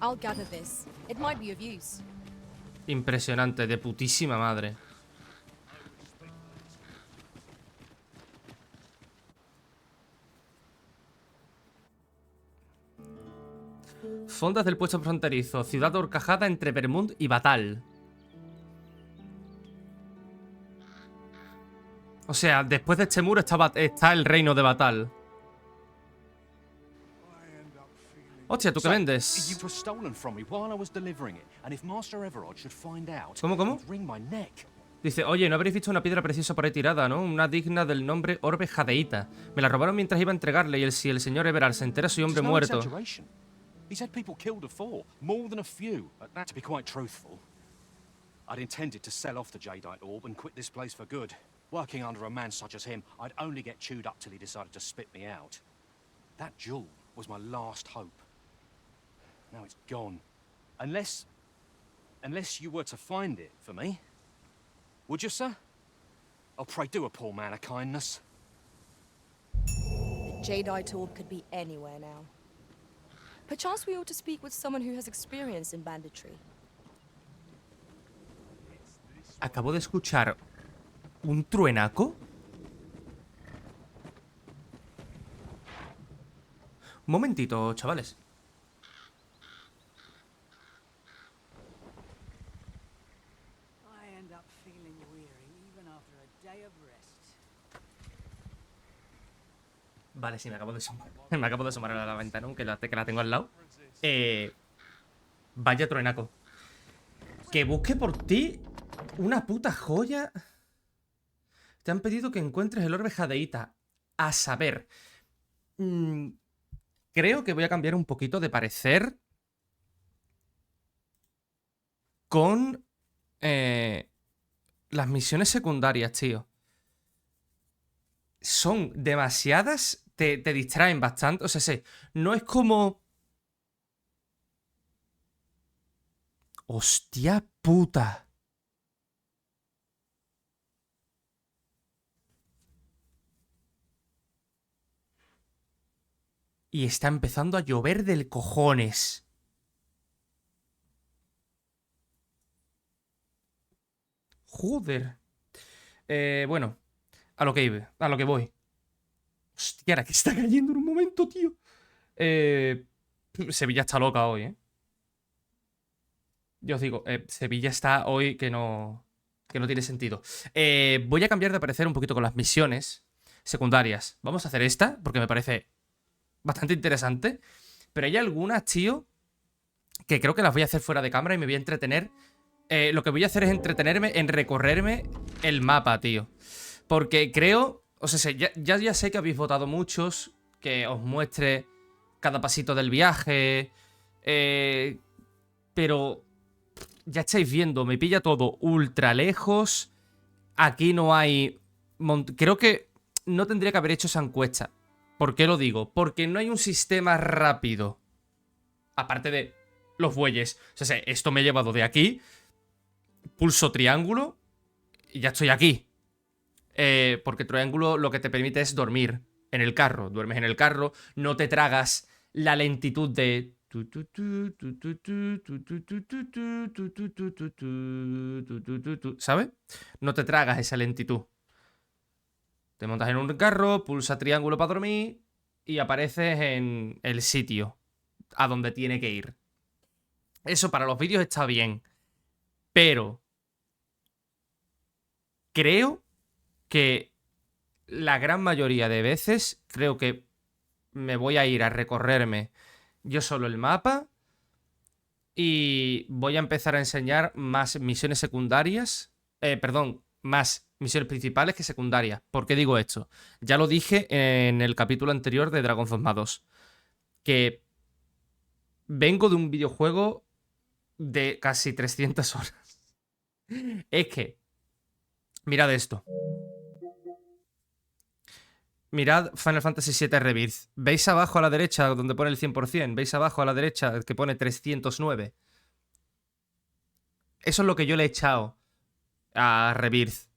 I'll gather this. It might be of use. Impresionante, de putísima madre. Fondas del puesto fronterizo. Ciudad horcajada entre Vermont y Batal. O sea, después de este muro está el reino de Batal. Hostia, ¿tú qué vendes? ¿Cómo? Dice, oye, ¿no habréis visto una piedra preciosa por ahí tirada, no? Una digna del nombre Orbe Jadeíta. Me la robaron mientras iba a entregarle y si el señor Everard se entera soy hombre muerto. He said people killed afore, more than a few. That, to be quite truthful, I'd intended to sell off the Jadeite orb and quit this place for good. Working under a man such as him, I'd only get chewed up till he decided to spit me out. That jewel was my last hope. Now it's gone. Unless you were to find it for me. Would you, sir? Oh, pray do a poor man a kindness. The Jadeite orb could be anywhere now. Perchance we ought to speak with someone who has experience in banditry. Acabo de escuchar un truenaco. Un momentito, chavales. Vale, sí, me acabo de asomar a la ventana, que la tengo al lado. Vaya truenaco. Que busque por ti una puta joya. Te han pedido que encuentres el orbe jadeíta. A saber, creo que voy a cambiar un poquito de parecer con las misiones secundarias, tío. Son demasiadas, te distraen bastante. O sea, sí, no es como... ¡Hostia puta! Y está empezando a llover del cojones. Joder. Bueno, a lo que iba, a lo que voy. Hostia, ahora que está cayendo en un momento, tío. Sevilla está loca hoy, ¿eh? Yo os digo, Sevilla está hoy que no tiene sentido. Voy a cambiar de parecer un poquito con las misiones secundarias. Vamos a hacer esta, porque me parece bastante interesante. Pero hay algunas, tío, que creo que las voy a hacer fuera de cámara y me voy a entretener. Lo que voy a hacer es entretenerme en recorrerme el mapa, tío. Porque creo... O sea, ya sé que habéis votado muchos, que os muestre cada pasito del viaje. Pero... Ya estáis viendo, me pilla todo ultra lejos. Aquí no hay... Creo que no tendría que haber hecho esa encuesta. ¿Por qué lo digo? Porque no hay un sistema rápido. Aparte de los bueyes. O sea, esto me ha llevado de aquí. Pulso triángulo. Y ya estoy aquí. Porque triángulo lo que te permite es dormir en el carro. Duermes en el carro. No te tragas la lentitud de... ¿Sabes? No te tragas esa lentitud. Te montas en un carro, pulsa triángulo para dormir y apareces en el sitio a donde tiene que ir. Eso para los vídeos está bien. Pero creo que la gran mayoría de veces creo que me voy a ir a recorrerme yo solo el mapa y voy a empezar a enseñar más misiones secundarias. Más misiones principales que secundarias. ¿Por qué digo esto? Ya lo dije en el capítulo anterior de Dogma 2. Que vengo de un videojuego de casi 300 horas. Es que... Mirad esto. Mirad Final Fantasy VII Rebirth. ¿Veis abajo a la derecha donde pone el 100%? ¿Veis abajo a la derecha que pone 309? Eso es lo que yo le he echado a Rebirth.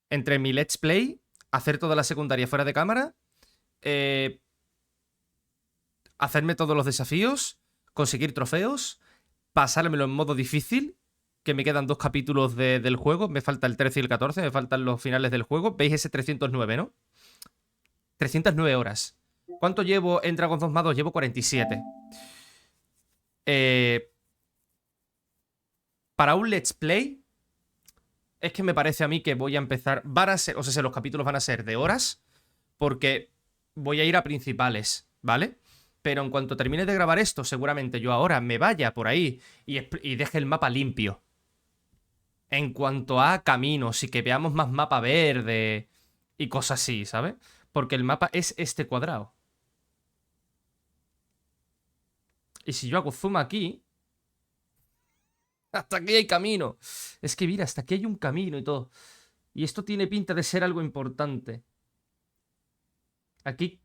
Entre mi Let's Play, hacer toda la secundaria fuera de cámara, hacerme todos los desafíos, conseguir trofeos, pasármelo en modo difícil, que me quedan 2 capítulos del juego, me falta el 13 y el 14, me faltan los finales del juego. ¿Veis ese 309, no? 309 horas. ¿Cuánto llevo en Dogma 2? Llevo 47. Para un Let's Play, es que me parece a mí que voy a empezar... Van a ser, o sea, los capítulos van a ser de horas, porque voy a ir a principales, ¿vale? Pero en cuanto termine de grabar esto, seguramente yo ahora me vaya por ahí y deje el mapa limpio. En cuanto a caminos y que veamos más mapa verde y cosas así, ¿sabes? Porque el mapa es este cuadrado. Y si yo hago zoom aquí... Hasta aquí hay camino. Es que mira, hasta aquí hay un camino y todo. Y esto tiene pinta de ser algo importante. Aquí...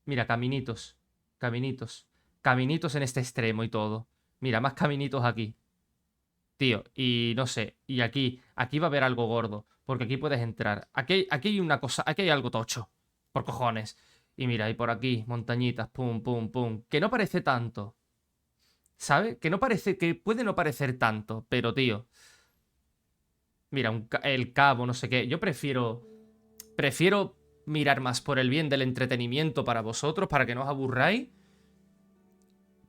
Mira, caminitos. Caminitos. Caminitos en este extremo y todo. Mira, más caminitos aquí. Tío, y no sé. Y aquí va a haber algo gordo. Porque aquí puedes entrar. Aquí hay una cosa. Aquí hay algo tocho. Por cojones. Y mira, y por aquí, montañitas, pum, pum, pum. Que no parece tanto. ¿Sabes? Que no parece, que puede no parecer tanto, pero tío. Mira, el cabo, no sé qué. Yo prefiero mirar más por el bien del entretenimiento para vosotros, para que no os aburráis,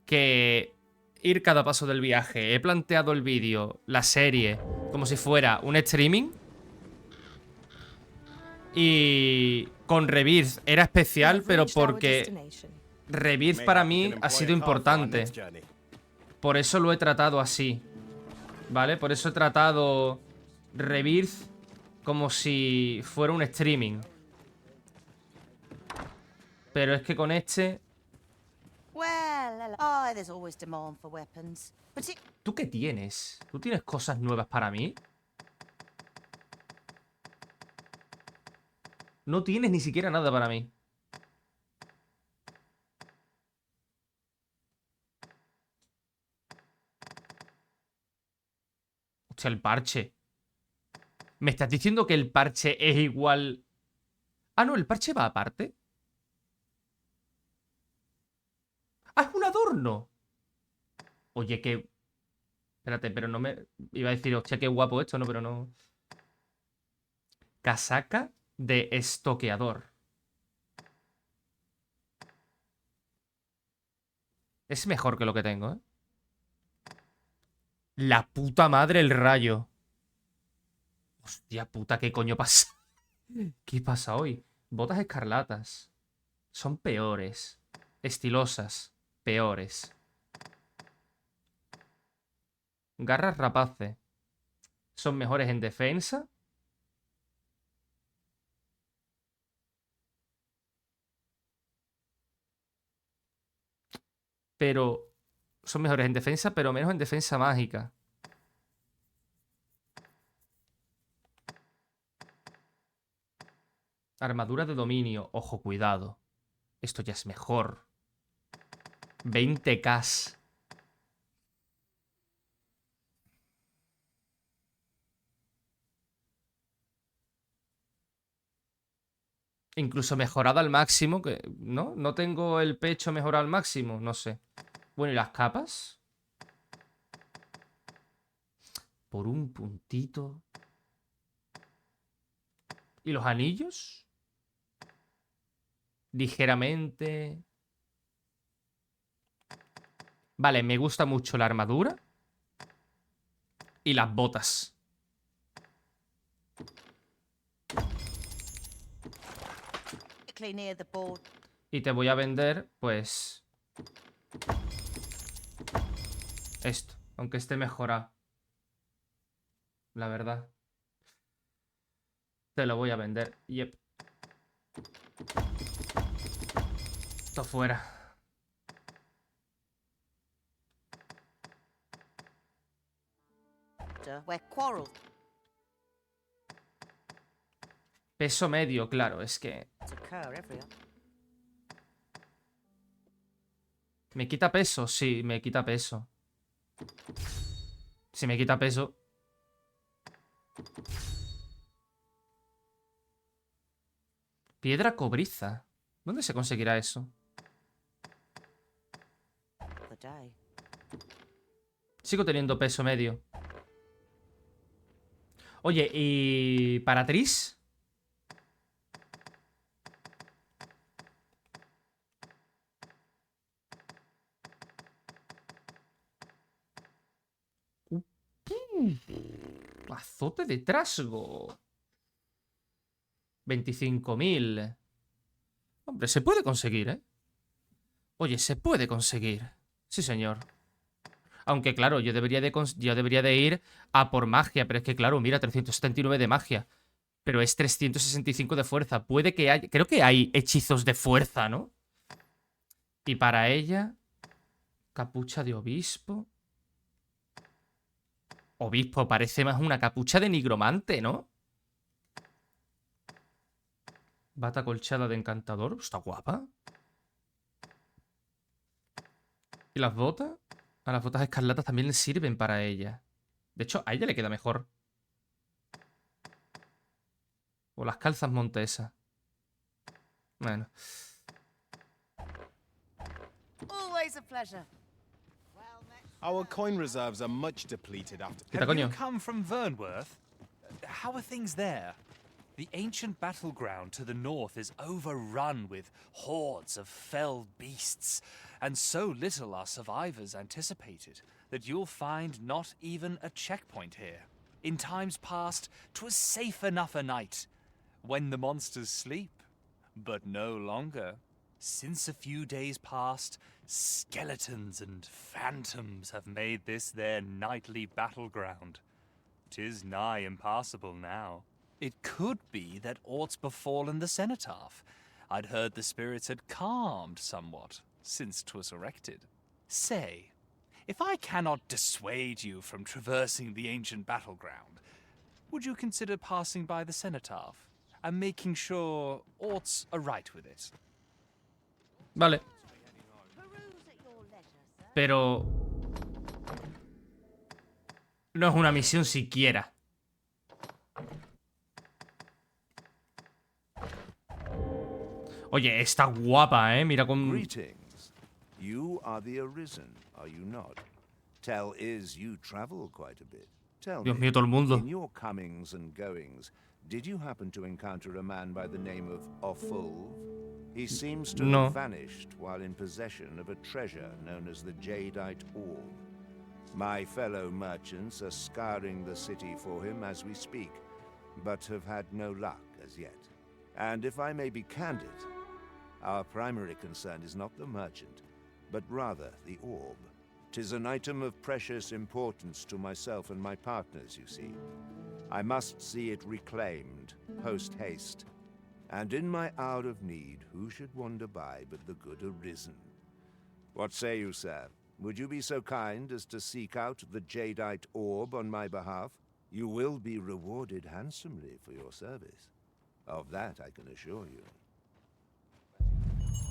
que ir cada paso del viaje. He planteado el vídeo, la serie, como si fuera un streaming. Y con Rebirth era especial, pero porque Rebirth para mí ha sido importante. Por eso lo he tratado así, ¿vale? Por eso he tratado Rebirth como si fuera un streaming. Pero es que con este... Well, oh, there's always demand for weapons. But it... ¿Tú qué tienes? ¿Tú tienes cosas nuevas para mí? No tienes ni siquiera nada para mí. Hostia, el parche. ¿Me estás diciendo que el parche es igual? Ah, no, el parche va aparte. ¡Ah, es un adorno! Oye, qué... Espérate, pero no me... Iba a decir, hostia, qué guapo esto, ¿no? Pero no... Casaca de estoqueador. Es mejor que lo que tengo, ¿eh? La puta madre, el rayo. Hostia puta, ¿qué coño pasa? ¿Qué pasa hoy? Botas escarlatas. Son peores. Estilosas. Peores. Garras rapaces. Son mejores en defensa. Pero... Son mejores en defensa, pero menos en defensa mágica. Armadura de dominio. Ojo, cuidado. Esto ya es mejor. 20k. Incluso mejorada al máximo. ¿No? No tengo el pecho mejorado al máximo. No sé. Bueno, ¿y las capas? Por un puntito. ¿Y los anillos? Ligeramente. Vale, me gusta mucho la armadura. Y las botas. Y te voy a vender, pues... esto, aunque esté mejorado. La verdad. Te lo voy a vender. Yep. Esto fuera. Peso medio, claro, es que... ¿Me quita peso? Sí, me quita peso. Si me quita peso... Piedra cobriza. ¿Dónde se conseguirá eso? Sigo teniendo peso medio. Oye, ¿y para Tris? Azote de trasgo. 25.000. Hombre, se puede conseguir, ¿eh? Oye, se puede conseguir. Sí, señor. Aunque, claro, yo debería de ir a por magia. Pero es que, claro, mira, 379 de magia. Pero es 365 de fuerza. Puede que haya... Creo que hay hechizos de fuerza, ¿no? Y para ella... Capucha de obispo. Obispo, parece más una capucha de nigromante, ¿no? Bata colchada de encantador. Está guapa. ¿Y las botas? A las botas escarlatas también le sirven para ella. De hecho, a ella le queda mejor. O las calzas montesas. Bueno. Always a pleasure. Our coin reserves are much depleted after... Have you come from Vernworth? How are things there? The ancient battleground to the north is overrun with hordes of fell beasts, and so little are survivors anticipated that you'll find not even a checkpoint here. In times past, 'twas safe enough a night, when the monsters sleep, but no longer. Since a few days past, skeletons and phantoms have made this their nightly battleground. 'Tis nigh impassable now. It could be that aught's befallen the cenotaph. I'd heard the spirits had calmed somewhat since 'twas erected. Say, if I cannot dissuade you from traversing the ancient battleground, would you consider passing by the cenotaph and making sure aught's aright with it? Vale. Pero... no es una misión siquiera. Oye, está guapa, mira con... Greetings. You are the Arisen, are you not? Tell is you travel quite a bit. Tell Dios me, mío, todo el mundo. in your comings and goings, did you happen to encounter a man by the name of Offulv? He seems to No. have vanished while in possession of a treasure known as the Jadeite Orb. My fellow merchants are scouring the city for him as we speak, but have had no luck as yet. And if I may be candid, our primary concern is not the merchant, but rather the orb. 'Tis an item of precious importance to myself and my partners, you see. I must see it reclaimed, post-haste. And in my hour of need, who should wander by but the good Arisen? What say you, sir? Would you be so kind as to seek out the Jadeite Orb on my behalf? You will be rewarded handsomely for your service. Of that I can assure you.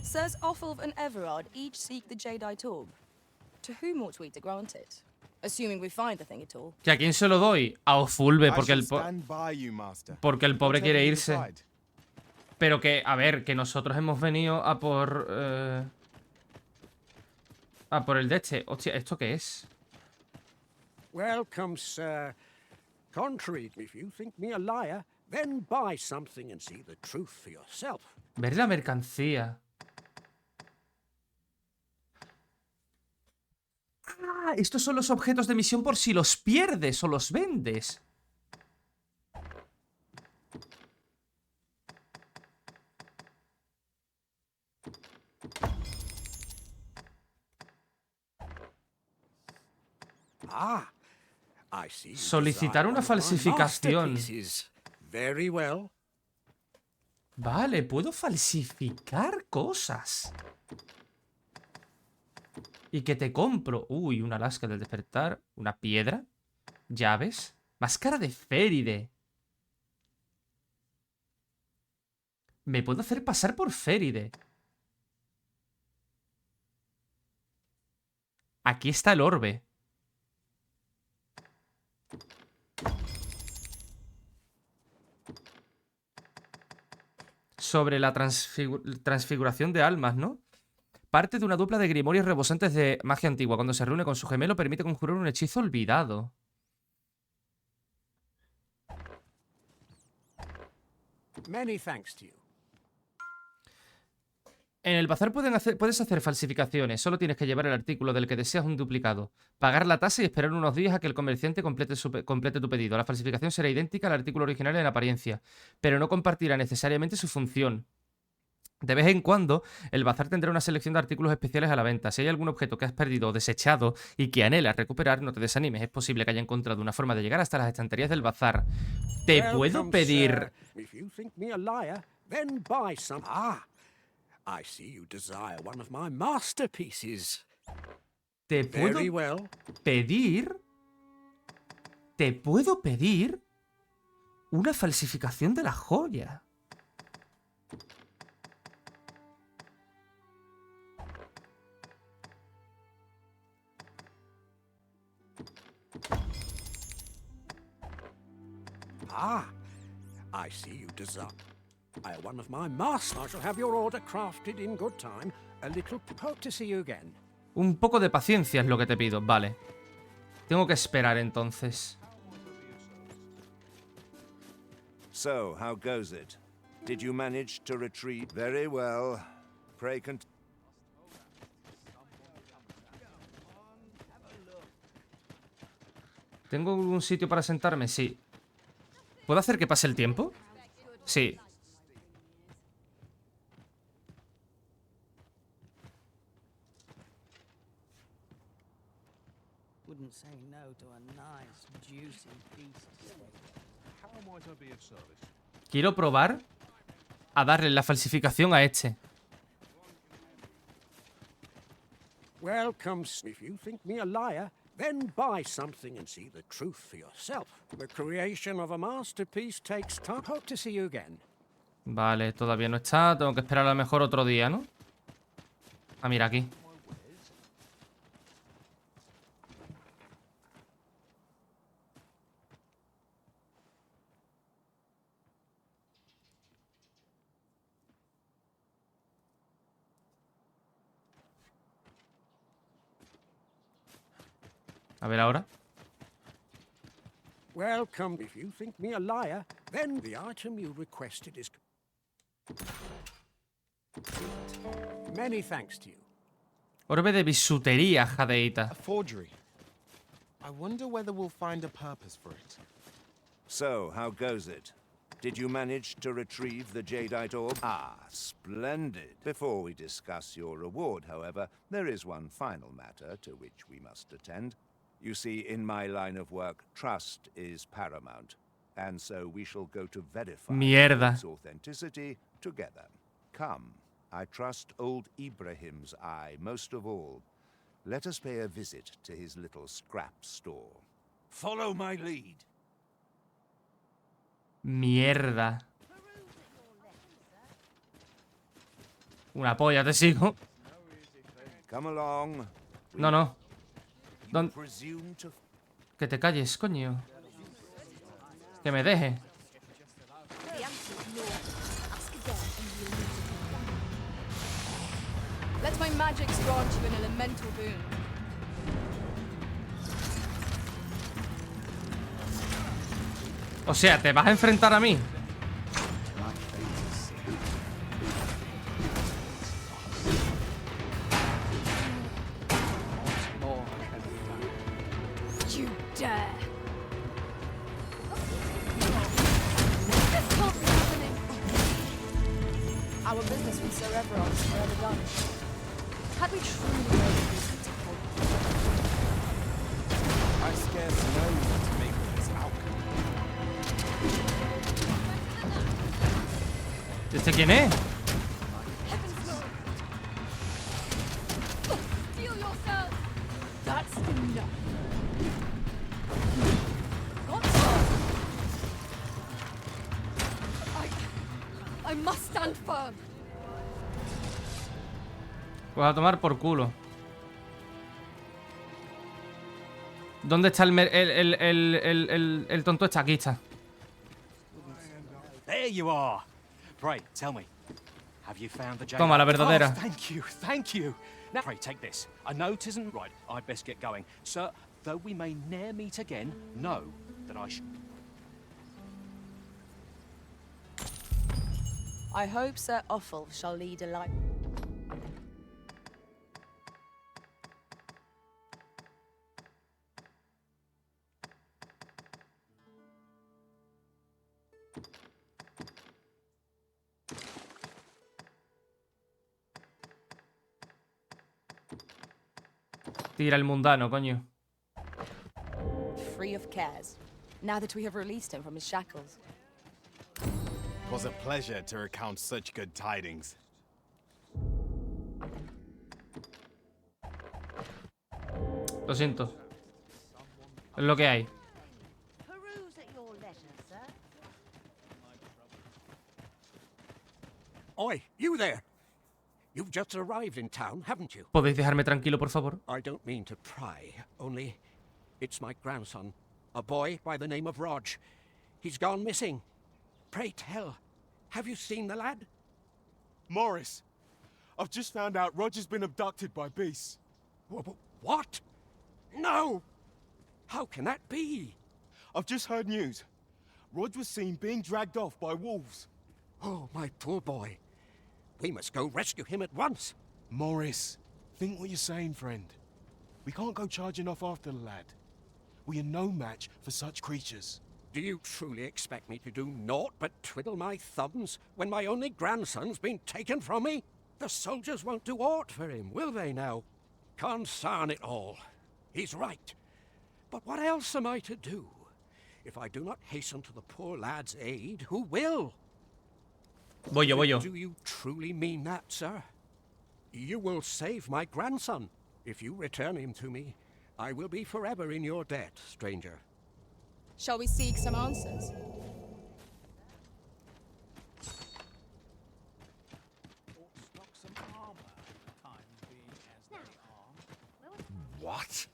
Sirs Offulv and Everard each seek the Jadeite Orb. To whom ought we to grant it? Assuming we find the thing at all. ¿Que a quién se lo doy? A Offulve, I porque shall el, stand by you, master. porque el pobre Whatever quiere you irse. decide. Pero que, a ver, que nosotros hemos venido a por... a por el de este. Hostia, ¿esto qué es? Welcome, sir. Contrary, if you think me a liar, then buy something and see the truth for yourself. Ver la mercancía. Ah, estos son los objetos de misión por si los pierdes o los vendes. Ah, I see. Solicitar una falsificación. Very well. Vale, puedo falsificar cosas. Y que te compro. Uy, una lasca del despertar. Una piedra. Llaves. Máscara de Féride. Me puedo hacer pasar por Féride. Aquí está el orbe. Sobre la transfiguración de almas, ¿no? Parte de una dupla de grimorios rebosantes de magia antigua. Cuando se reúne con su gemelo, permite conjurar un hechizo olvidado. Many thanks to you. En el bazar puedes hacer falsificaciones. Solo tienes que llevar el artículo del que deseas un duplicado, pagar la tasa y esperar unos días a que el comerciante complete tu pedido. La falsificación será idéntica al artículo original en apariencia, pero no compartirá necesariamente su función. De vez en cuando, el bazar tendrá una selección de artículos especiales a la venta. Si hay algún objeto que has perdido o desechado y que anhelas recuperar, no te desanimes. Es posible que haya encontrado una forma de llegar hasta las estanterías del bazar. ¿Te puedo pedir...? I see you desire one of my masterpieces. ¿Te puedo pedir? ¿Te puedo pedir una falsificación de la joya? Ah, I see you desire one of my masters. I shall have your order crafted in good time. A little hope to see you again. Un poco de paciencia es lo que te pido, vale. Tengo que esperar entonces. So, how goes it? Did you manage to retreat? Very well. Pray continue. ¿Tengo algún sitio para sentarme? Sí. ¿Puedo hacer que pase el tiempo? Sí. Wouldn't say no to a nice, juicy piece of steak. How might I be of service? Quiero probar a darle la falsificación a este. Welcome. If you think me a liar, then buy something and see the truth for yourself. The creation of a masterpiece takes time. Hope to see you again. Vale, todavía no está. Tengo que esperar a lo mejor otro día, ¿no? Ah, mira, aquí. A ver ahora. Welcome. If you think me a liar, then the item you requested is... Many thanks to you. Orbe de bisutería, jadeita. A forgery. I wonder whether we'll find a purpose for it. So, how goes it? Did you manage to retrieve the jadeite orb? Ah, splendid. Before we discuss your reward, however, there is one final matter to which we must attend. You see, in my line of work, trust is paramount, and so we shall go to verify its authenticity together. Come, I trust old Ibrahim's eye most of all. Let us pay a visit to his little scrap store. Follow my lead. Mierda. Una polla, te sigo. Come along. No, no. Que te calles, coño. Que me deje. Let my magics grant you an elemental boon. O sea, ¿te vas a enfrentar a mí? You dare! This can't be happening! Our business with Sir Everard is forever done. Had we truly made a business to help you? I scarce know what to make of this outcome. ¿Este quién es? Heavens, Lord! Steel yourself! That's enough! I must stand firm. Pues a tomar por culo. ¿Dónde está el tonto este? Aquí está. There you are. Pray, tell me, have you found the jadeite? Toma, la verdadera. Oh, thank you, thank you. Now, pray, take this. I know it isn't right. I'd best get going. Sir, though we may ne'er meet again, know that I should... I hope Sir Offal shall lead a life. Tira el mundano, coño. Free of cares, now that we have released him from his shackles. It was a pleasure to recount such good tidings. Lo siento. Es lo que hay. Peruse at your leisure, sir. Oi, you there! You've just arrived in town, haven't you? ¿Podéis dejarme tranquilo, por favor? I don't mean to pry, only it's my grandson, a boy by the name of Rog. He's gone missing. Pray tell, have you seen the lad? Morris, I've just found out Roger's been abducted by beasts. What? No! How can that be? I've just heard news. Rog was seen being dragged off by wolves. Oh, my poor boy. We must go rescue him at once. Morris, think what you're saying, friend. We can't go charging off after the lad. We are no match for such creatures. Do you truly expect me to do naught but twiddle my thumbs when my only grandson's been taken from me? The soldiers won't do aught for him, will they now? Consarn it all. He's right. But what else am I to do? If I do not hasten to the poor lad's aid, who will? Voy yo. Do you truly mean that, sir? You will save my grandson. If you return him to me, I will be forever in your debt, stranger. Shall we seek some answers? What?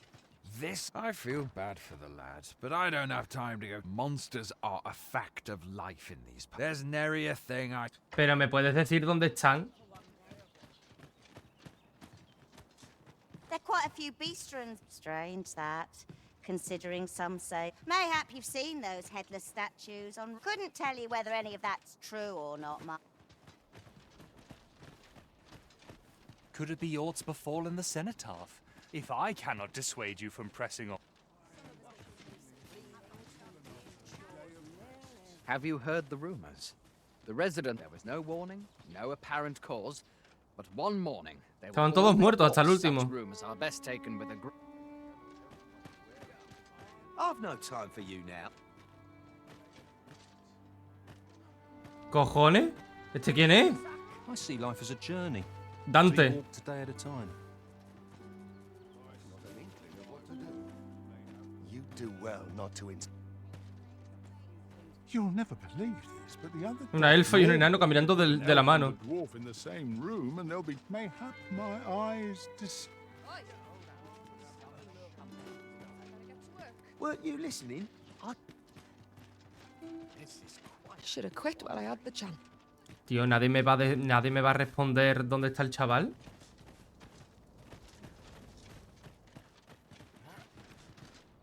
This? I feel bad for the lads, but I don't have time to go. Monsters are a fact of life in these parts. There's nary a thing I... Pero ¿me puedes decir dónde están? There are quite a few beastrons. Strange that, considering some say. Mayhap you've seen those headless statues on... Couldn't tell you whether any of that's true or not, Could it be aught befallen the cenotaph? If I cannot dissuade you from pressing on... Have you heard the rumors? The resident, there was no warning, no apparent cause, but one morning they Estaban todos muertos hasta el último. Such rumors are best taken with a I've no time for you now. ¿Cojones? ¿Este quién es? I see life as a journey. Dante. We walk a day at a time. You do well not to You'll never believe this, but the other Una elfa y un enano caminando de la mano. dwarf in the same room, and they'll be mayhap my eyes Weren't you listening? Should have quit while I had the chance. Tío, nadie me va a responder dónde está el chaval.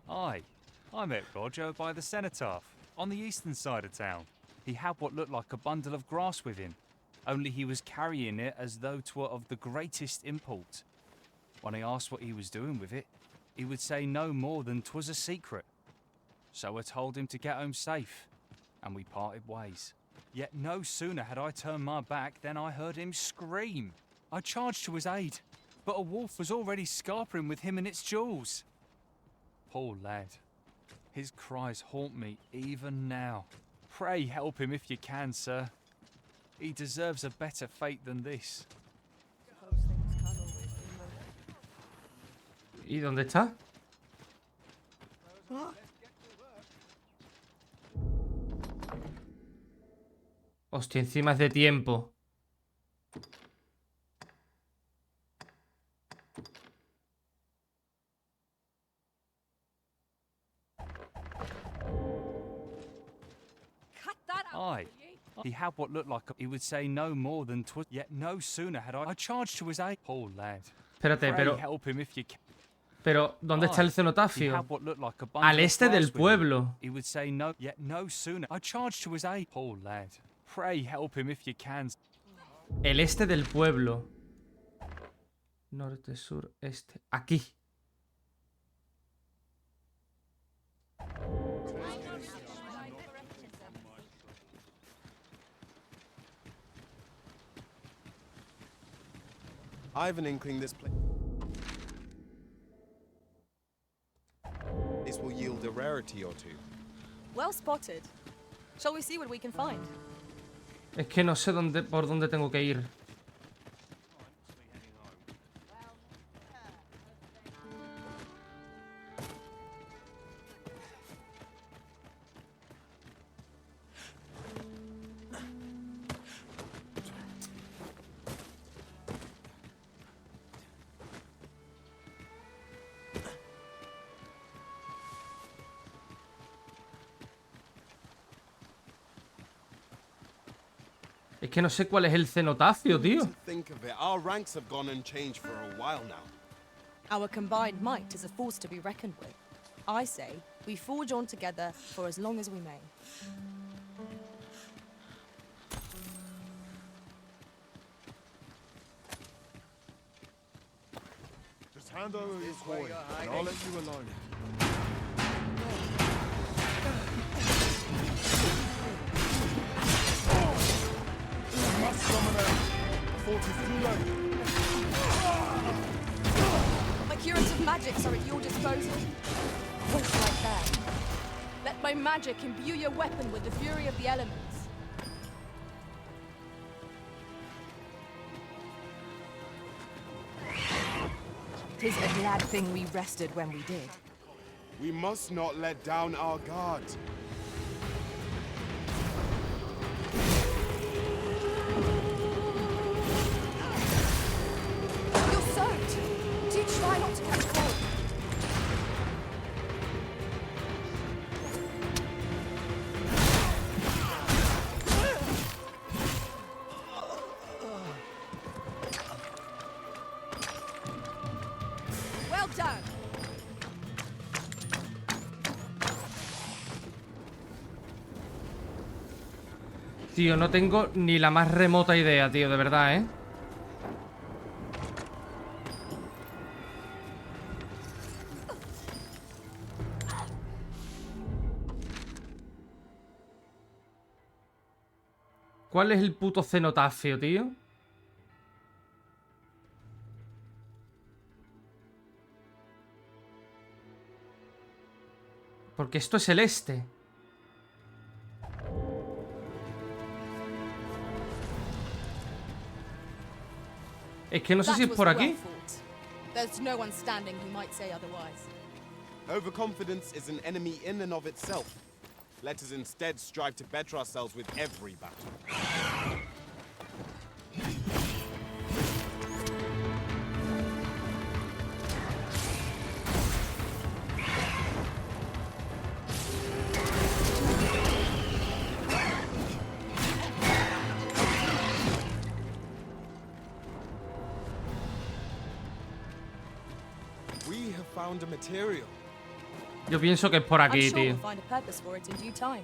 Aye, I met Roger by the cenotaph, on the eastern side of town. He had what looked like a bundle of grass with him, only he was carrying it as though 'twere of the greatest import. When I asked what he was doing with it, he would say no more than 'twas a secret. So I told him to get home safe, and we parted ways. Yet no sooner had I turned my back than I heard him scream. I charged to his aid, but a wolf was already scarpering with him and its jewels. Poor lad. His cries haunt me even now. Pray help him if you can, sir. He deserves a better fate than this. ¿Y dónde está? Hostia, encima es de tiempo. Aye. He had what looked like he would say no more than 'twas. Yet no sooner had I charged to his aid. Poor lad. Espérate, Pray help him if you can. Pero, ¿dónde está el cenotafio? Al este del pueblo. He would say no, yet no sooner. I charged to his aid. Poor lad. Pray help him if you can. El este del pueblo. Norte, sur, este. Aquí. I have an inkling this will yield a rarity or two. Well spotted. Shall we see what we can find? Es que no sé por dónde tengo que ir. Es que no sé cuál es el cenotafio, tío. Think of it, our ranks have gone unchanged for a while now. Our combined might is a force to be reckoned with. I say, we forge on together for as long as we may. Just hand over your coin, and I'll let you alone. My curative magics are at your disposal. Point right there. Let my magic imbue your weapon with the fury of the elements. 'Tis a glad thing we rested when we did. We must not let down our guard. You're soaked. Do try not to catch cold. Well done. Tío, no tengo ni la más remota idea, tío, de verdad, ¿eh? ¿Cuál es el puto cenotafio, tío? Porque esto es el este. Es que no sé si es por aquí. There's no one standing who might say otherwise. Overconfidence is an enemy in and of itself. Let us instead strive to better ourselves with every battle. We have found a material. Yo pienso que es por aquí, I'm sure tío. we'll find a purpose for it in due time.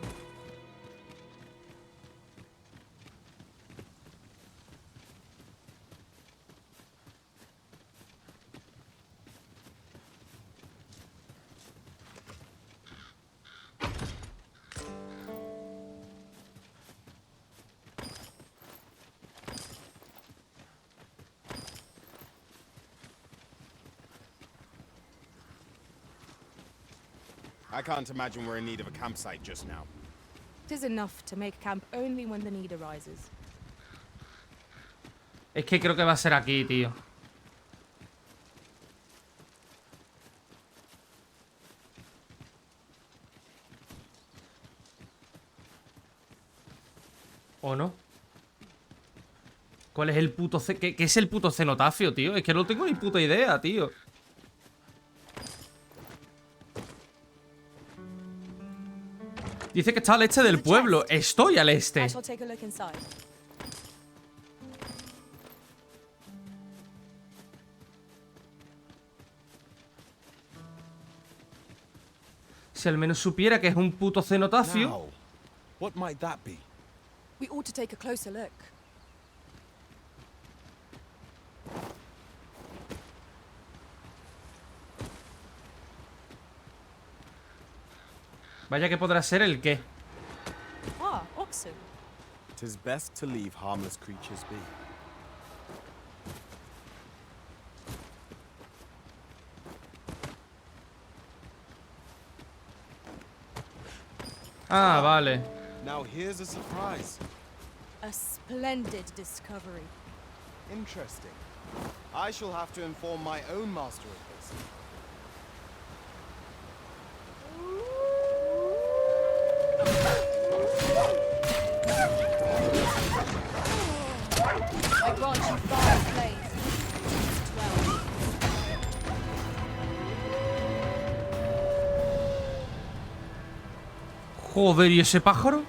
I can't imagine we're in need of a campsite just now. It is enough to make camp only when the need arises. Es que creo que va a ser aquí, tío. ¿O no? ¿Cuál es el puto... ¿Qué es el puto cenotafio, tío? Es que no tengo ni puta idea, tío. Dice que está al este del pueblo. Estoy al este. I shall take a look inside. Si al menos supiera que es un puto cenotafio. Now, what might that be? We ought to take a closer look. Vaya que podrá ser el qué. Ah, oxen. 'Tis best to leave harmless creatures be. Ah, vale. Now here's a surprise. A splendid discovery. Interesting. I shall have to inform my own master of this. I grant you fire blaze. 12. Joder, ¿y ese pájaro?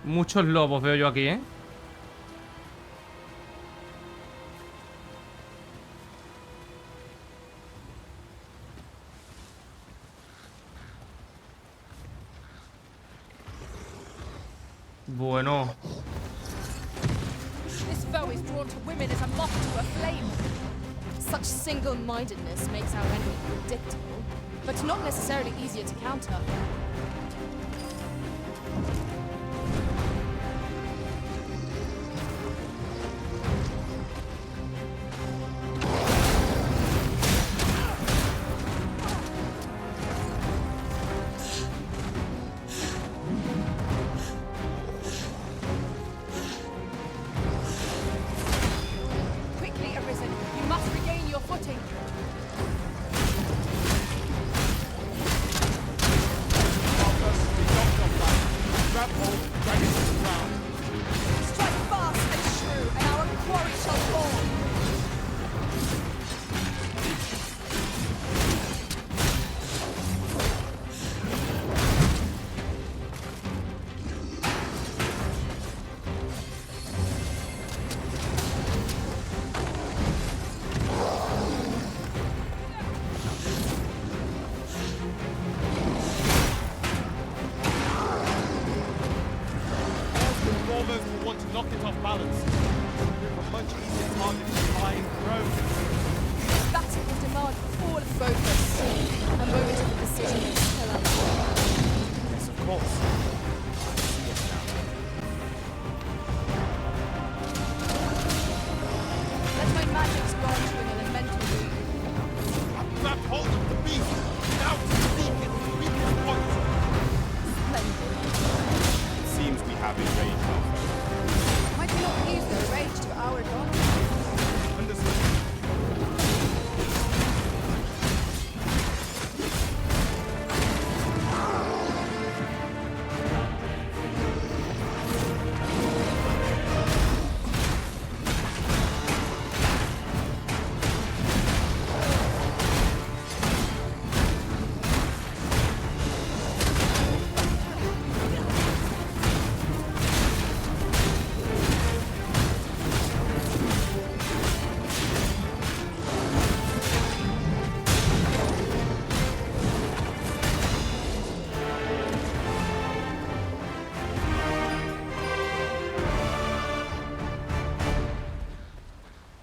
Muchos lobos veo yo aquí, ¿eh? Bueno. This foe is drawn to women as a moth to a flame. Such single-mindedness makes our enemy predictable, but not necessarily easier to counter.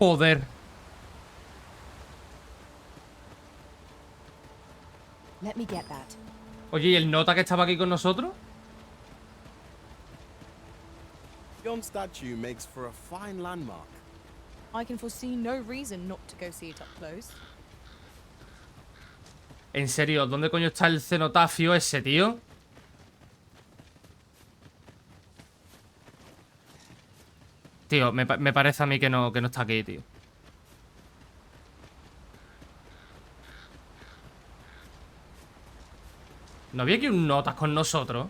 Joder. Let me get that. Oye, ¿y el nota que estaba aquí con nosotros? Yon statue makes for a fine landmark. I can foresee no reason not to go see it up close. En serio, ¿dónde coño está el cenotafio ese, tío? Tío, me parece a mí que no está aquí, tío. ¿No había aquí un notas con nosotros?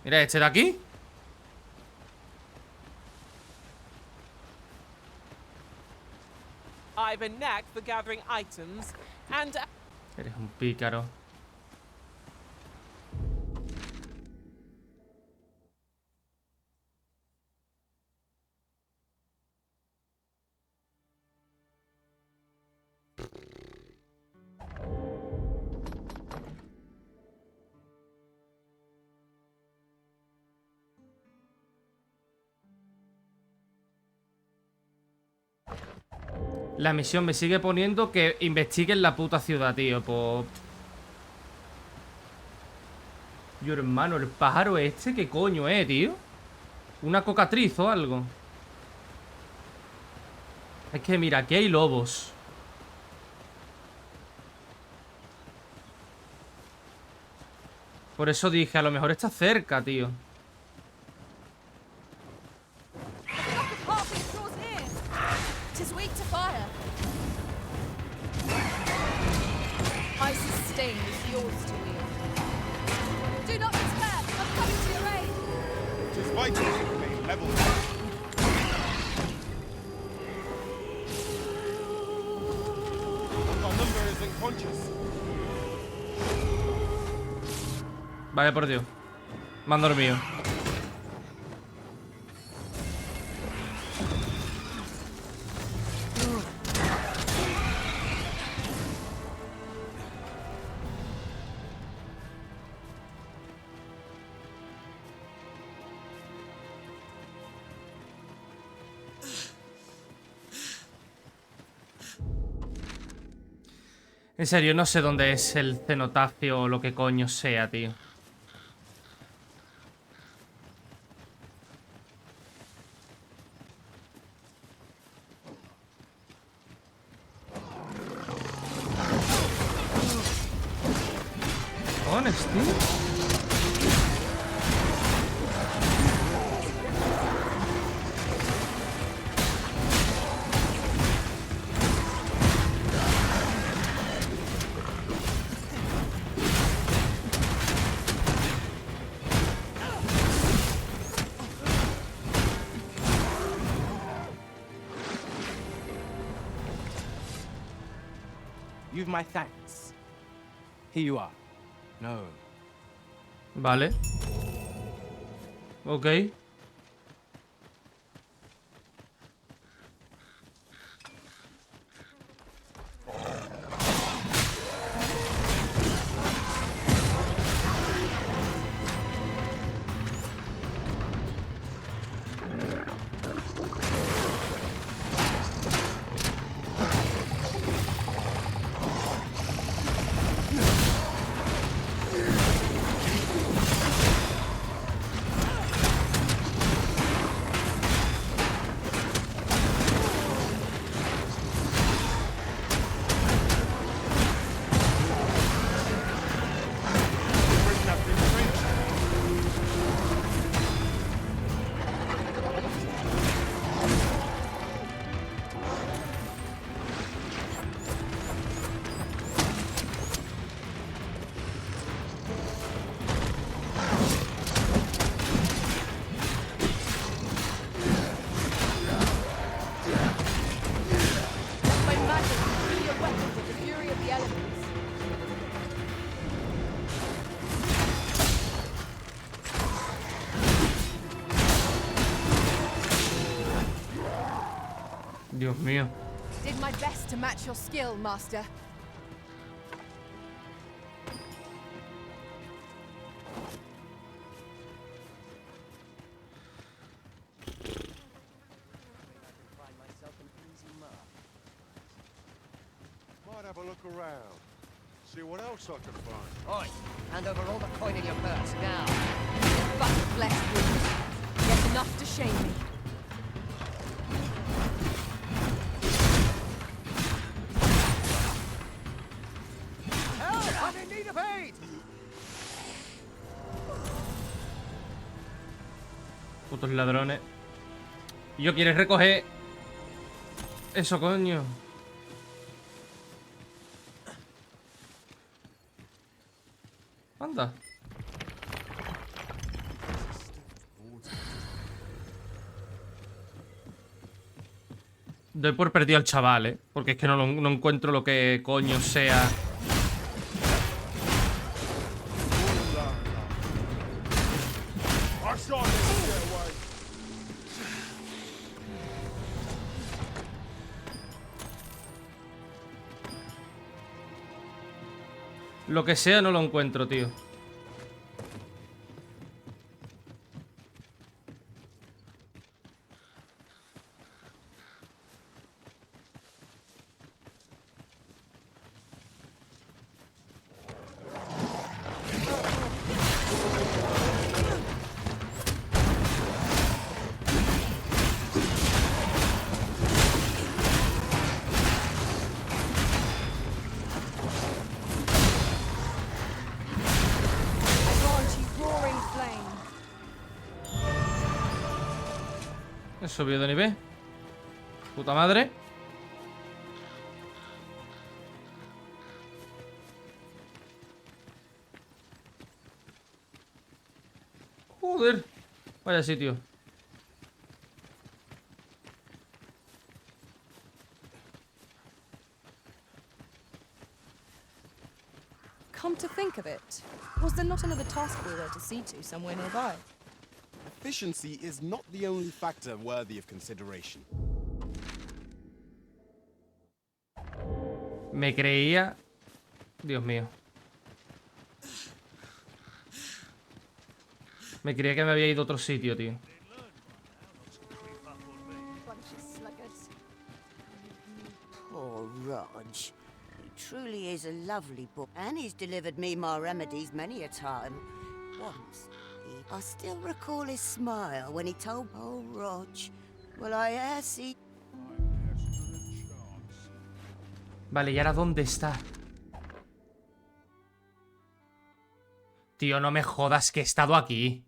Mira, este de aquí. I've a knack for gathering items and Eres un pícaro. La misión me sigue poniendo que investiguen la puta ciudad, tío. Pues... Yo, hermano, el pájaro este, ¿qué coño tío? ¿Una cocatriz o algo? Es que mira, aquí hay lobos. Por eso dije, a lo mejor está cerca, tío. Tis weak to fire. Ice's stain is yours to wield. Do not despair. I'm coming to your aid. Tis vital to remain level. Our number is unconscious. Vaya por Dios. Me han dormido. En serio, no sé dónde es el cenotafio o lo que coño sea, tío. ¿Cojones, tío? you've my thanks. Here you are. No. Vale. Ok. Dios mío. Did my best to match your skill, master. have a look around. See what else I can find. Oi, hand over all the coin in your purse, now. But flesh wounds. Yet enough to shame me. Help! I'm in need of aid! Putos ladrones. ¿Y yo quieres recoger eso, coño? Anda. Doy por perdido al chaval, ¿eh? Porque es que no encuentro lo que coño sea. Lo que sea no lo encuentro, tío. He subido de nivel. Puta madre. Joder. Vaya sitio. Come to think of it, was there not another task we were to see to somewhere nearby? Efficiency is not the only factor worthy of consideration. Me creía... Dios mío. Me creía que me había ido a otro sitio, tío. Poor Rog. He truly is a lovely boy, and he's delivered me my remedies many a time. Once, I still recall his smile when he told, "Oh, Rog, will I e'er see?" Vale, ¿y ahora dónde está? Tío, no me jodas que he estado aquí.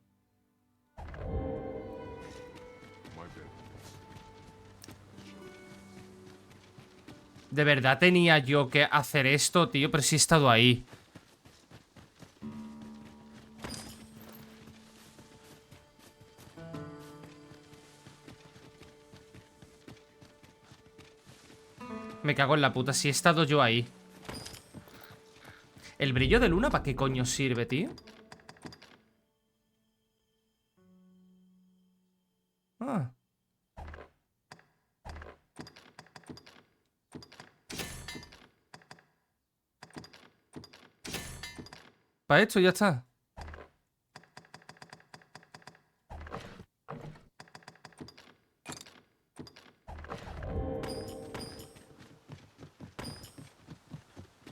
¿De verdad tenía yo que hacer esto, tío? Pero sí he estado ahí. Me cago en la puta, si he estado yo ahí. ¿El brillo de luna para qué coño sirve, tío? Ah. Para esto ya está.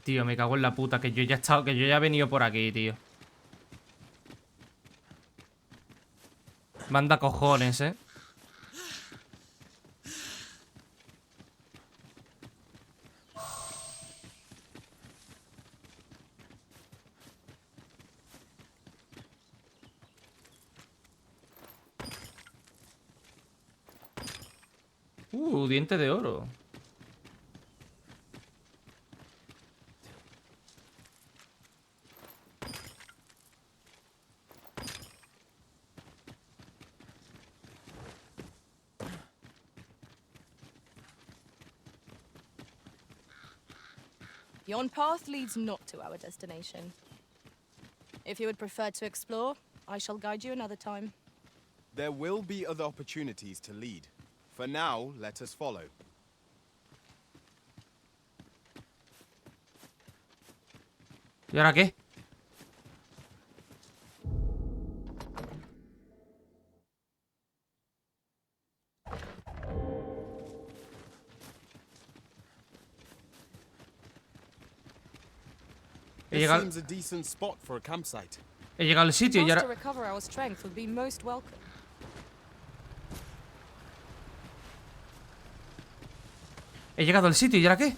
Tío, me cago en la puta, que yo ya he estado, que yo ya he venido por aquí, tío. Manda cojones, ¿eh? Diente de oro. Yon path leads not to our destination. If you would prefer to explore, I shall guide you another time. There will be other opportunities to lead. For now, let us follow. ¿Y ahora qué? He llegado al sitio y ahora... He llegado al sitio y ahora ¿qué?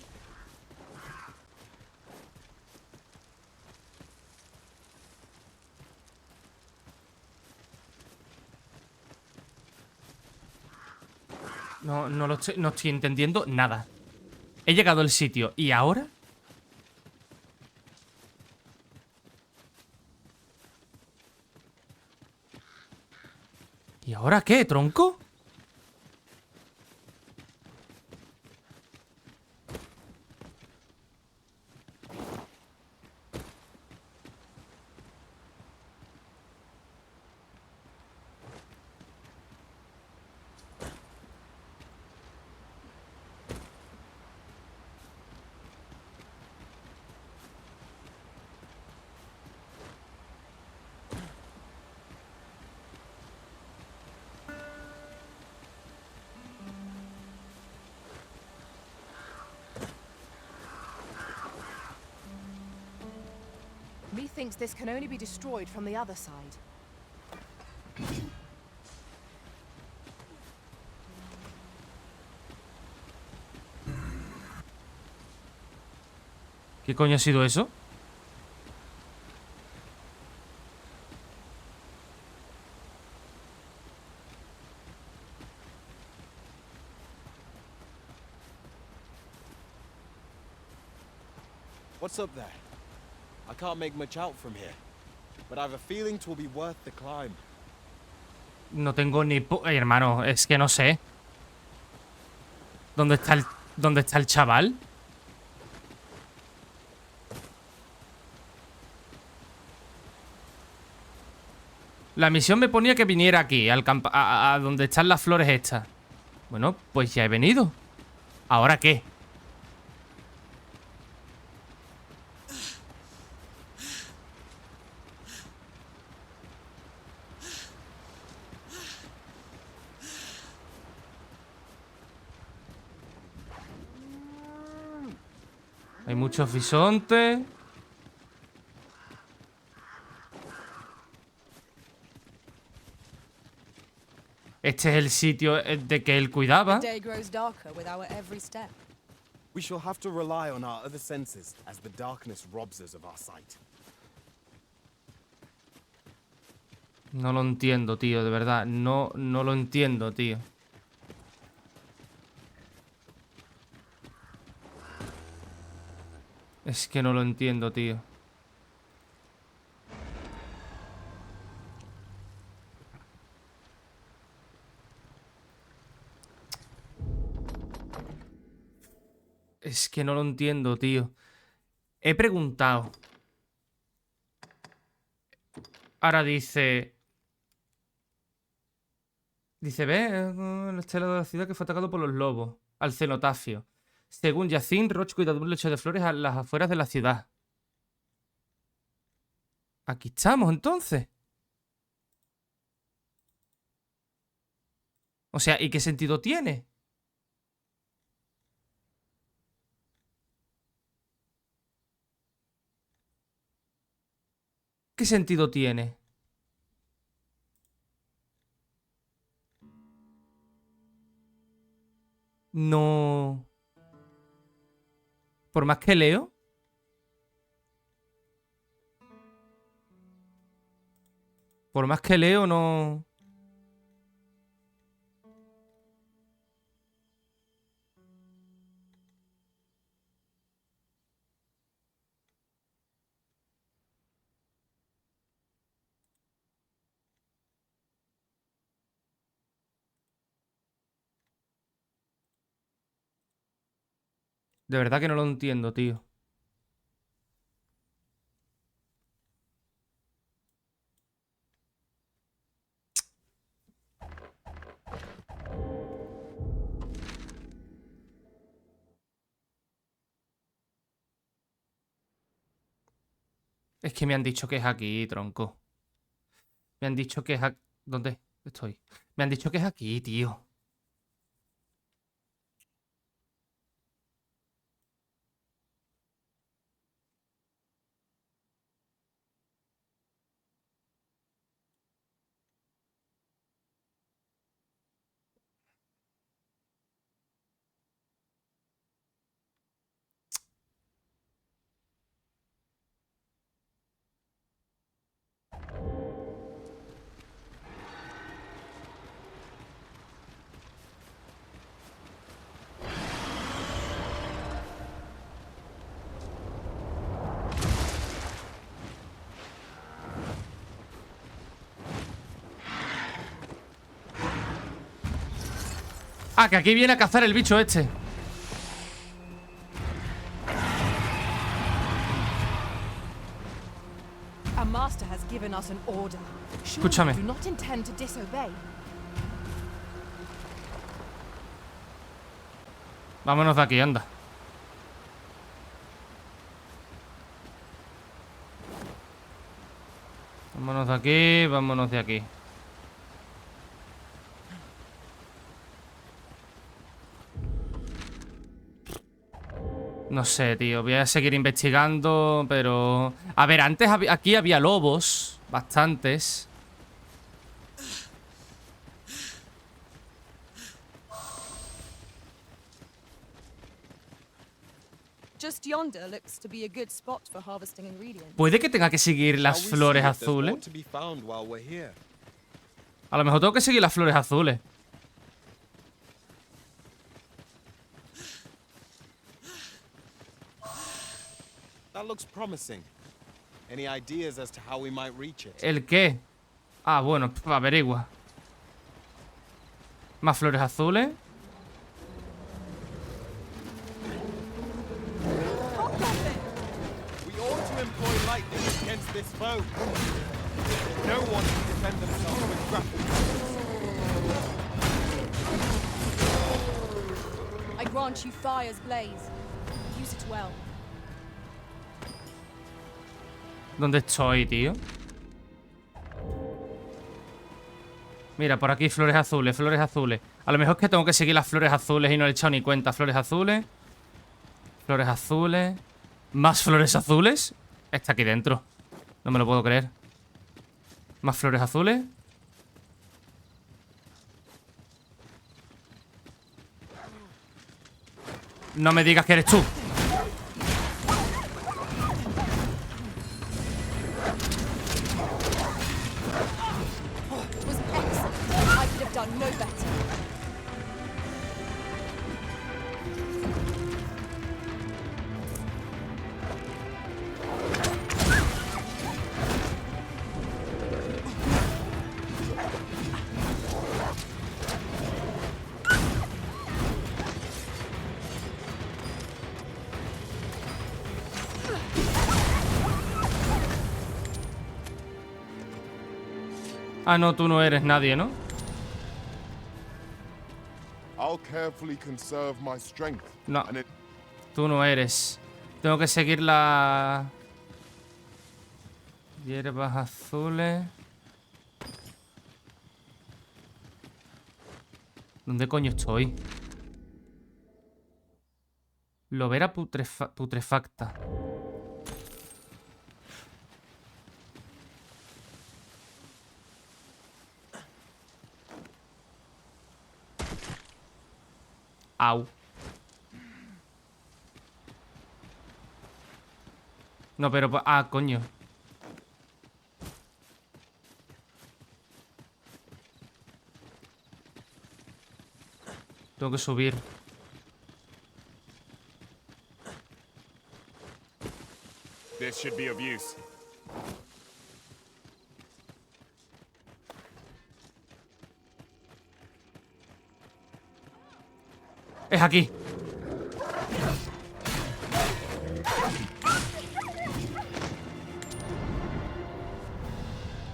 No estoy entendiendo nada. He llegado al sitio y ahora... ¿Y ahora qué, tronco? Methinks this can only be destroyed from the other side. ¿Qué coño ha sido eso? What's up there? I can't make much out from here, but I have a feeling 'twill be worth the climb. No tengo ni... hermano, es que no sé. ¿Dónde está el chaval? La misión me ponía que viniera aquí, a donde están las flores estas. Bueno, pues ya he venido. ¿Ahora qué? Hay muchos bisontes. Este es el sitio de que él cuidaba. The day grows darker with our every step. We shall have to rely on our other senses as the darkness robs us of our sight. No lo entiendo, tío, de verdad. No lo entiendo, tío. Es que no lo entiendo, tío. Es que no lo entiendo, tío. He preguntado. Ahora dice... Dice, ve, la estela de la ciudad que fue atacado por los lobos. Al cenotafio. Según Yacine, Roch cuida de un lecho de flores a las afueras de la ciudad. Aquí estamos, entonces. O sea, ¿y qué sentido tiene? ¿Qué sentido tiene? No... Por más que leo... Por más que leo, no... De verdad que no lo entiendo, tío. Es que me han dicho que es aquí, tronco. Me han dicho que es aquí... ¿Dónde estoy? Me han dicho que es aquí, tío. Ah, que aquí viene a cazar el bicho este. Our master has given us an order. Surely Escúchame. you do not intend to disobey. Vámonos de aquí, anda. Vámonos de aquí, vámonos de aquí. No sé, tío. Voy a seguir investigando, pero... A ver, antes aquí había lobos. Bastantes. Just yonder looks to be a good spot for harvesting ingredients. Puede que tenga que seguir las Shall we flores see if there's more azules. to be found while we're here? A lo mejor tengo que seguir las flores azules. That looks promising. Any ideas as to how we might reach it? ¿El qué? Ah, bueno, averigua. Más flores azules. We ought to employ lightning against this foe. No one can defend themselves with grapple. I grant you fire's blaze. Use it well. ¿Dónde estoy, tío? Mira, por aquí flores azules, flores azules. A lo mejor es que tengo que seguir las flores azules y no le he echado ni cuenta. Flores azules. Flores azules. ¿Más flores azules? Está aquí dentro. No me lo puedo creer. ¿Más flores azules? No me digas que eres tú. It was excellent. I could have done no better. Ah, no, tú no eres nadie, ¿no? I'll carefully conserve my strength. No, And it tú no eres. Tengo que seguir la... Hierbas azules. ¿Dónde coño estoy? Lobera putrefacta. Au. No, pero... Ah, coño. Tengo que subir. this should be of use. Es aquí.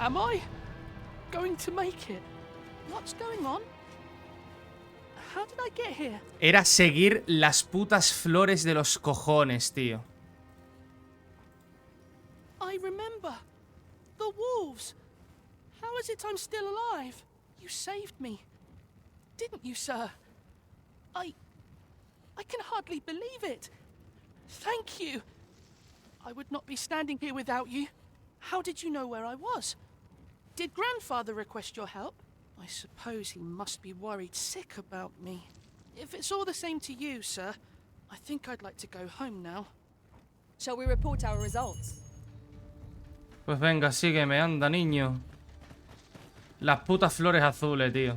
Am I going to make it? What's going on? How did I get here? Era seguir las putas flores de los cojones, tío. I remember. The wolves. How is it I'm still alive? You saved me. Didn't you, sir? I can hardly believe it. Thank you. I would not be standing here without you. How did you know where I was? Did Grandfather request your help? I suppose he must be worried sick about me. If it's all the same to you, sir, I think I'd like to go home now. Shall we report our results? Pues venga, sígueme, anda, niño. Las putas flores azules, tío.